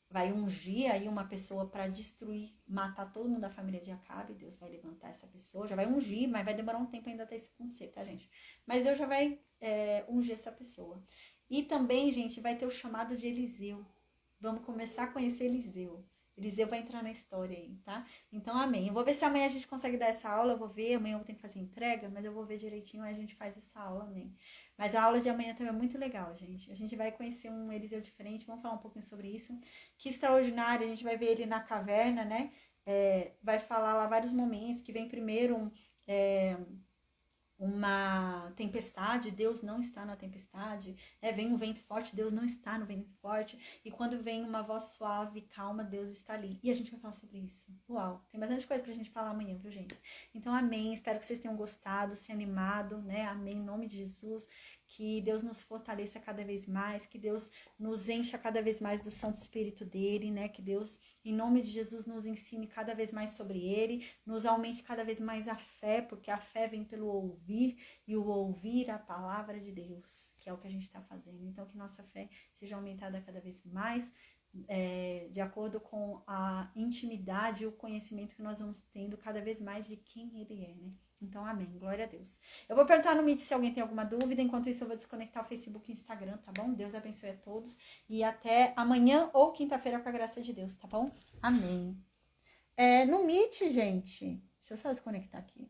Vai ungir aí uma pessoa para destruir, matar todo mundo da família de Acabe. Deus vai levantar essa pessoa, já vai ungir, mas vai demorar um tempo ainda até isso acontecer, tá, gente? Mas Deus já vai ungir essa pessoa. E também, gente, vai ter o chamado de Eliseu. Vamos começar a conhecer Eliseu. Eliseu vai entrar na história aí, tá? Então, amém. Eu vou ver se amanhã a gente consegue dar essa aula, eu vou ver, amanhã eu vou ter que fazer entrega, mas eu vou ver direitinho, aí a gente faz essa aula, amém. Mas a aula de amanhã também é muito legal, gente. A gente vai conhecer um Eliseu diferente, vamos falar um pouquinho sobre isso. Que extraordinário, a gente vai ver ele na caverna, né? Vai falar lá vários momentos, que vem primeiro uma tempestade, Deus não está na tempestade, vem um vento forte, Deus não está no vento forte, e quando vem uma voz suave, calma, Deus está ali. E a gente vai falar sobre isso. Uau, tem bastante coisa pra gente falar amanhã, viu, gente? Então, amém, espero que vocês tenham gostado, se animado, né? Amém, em nome de Jesus, que Deus nos fortaleça cada vez mais, que Deus nos encha cada vez mais do Santo Espírito dele, né? Que Deus, em nome de Jesus, nos ensine cada vez mais sobre ele, nos aumente cada vez mais a fé, porque a fé vem pelo ouvir, e o ouvir a palavra de Deus, que é o que a gente está fazendo. Então, que nossa fé seja aumentada cada vez mais, de acordo com a intimidade e o conhecimento que nós vamos tendo cada vez mais de quem ele é, né? Então, amém. Glória a Deus. Eu vou perguntar no Meet se alguém tem alguma dúvida. Enquanto isso, eu vou desconectar o Facebook e o Instagram, tá bom? Deus abençoe a todos. E até amanhã ou quinta-feira com a graça de Deus, tá bom? Amém. No Meet, gente. Deixa eu só desconectar aqui.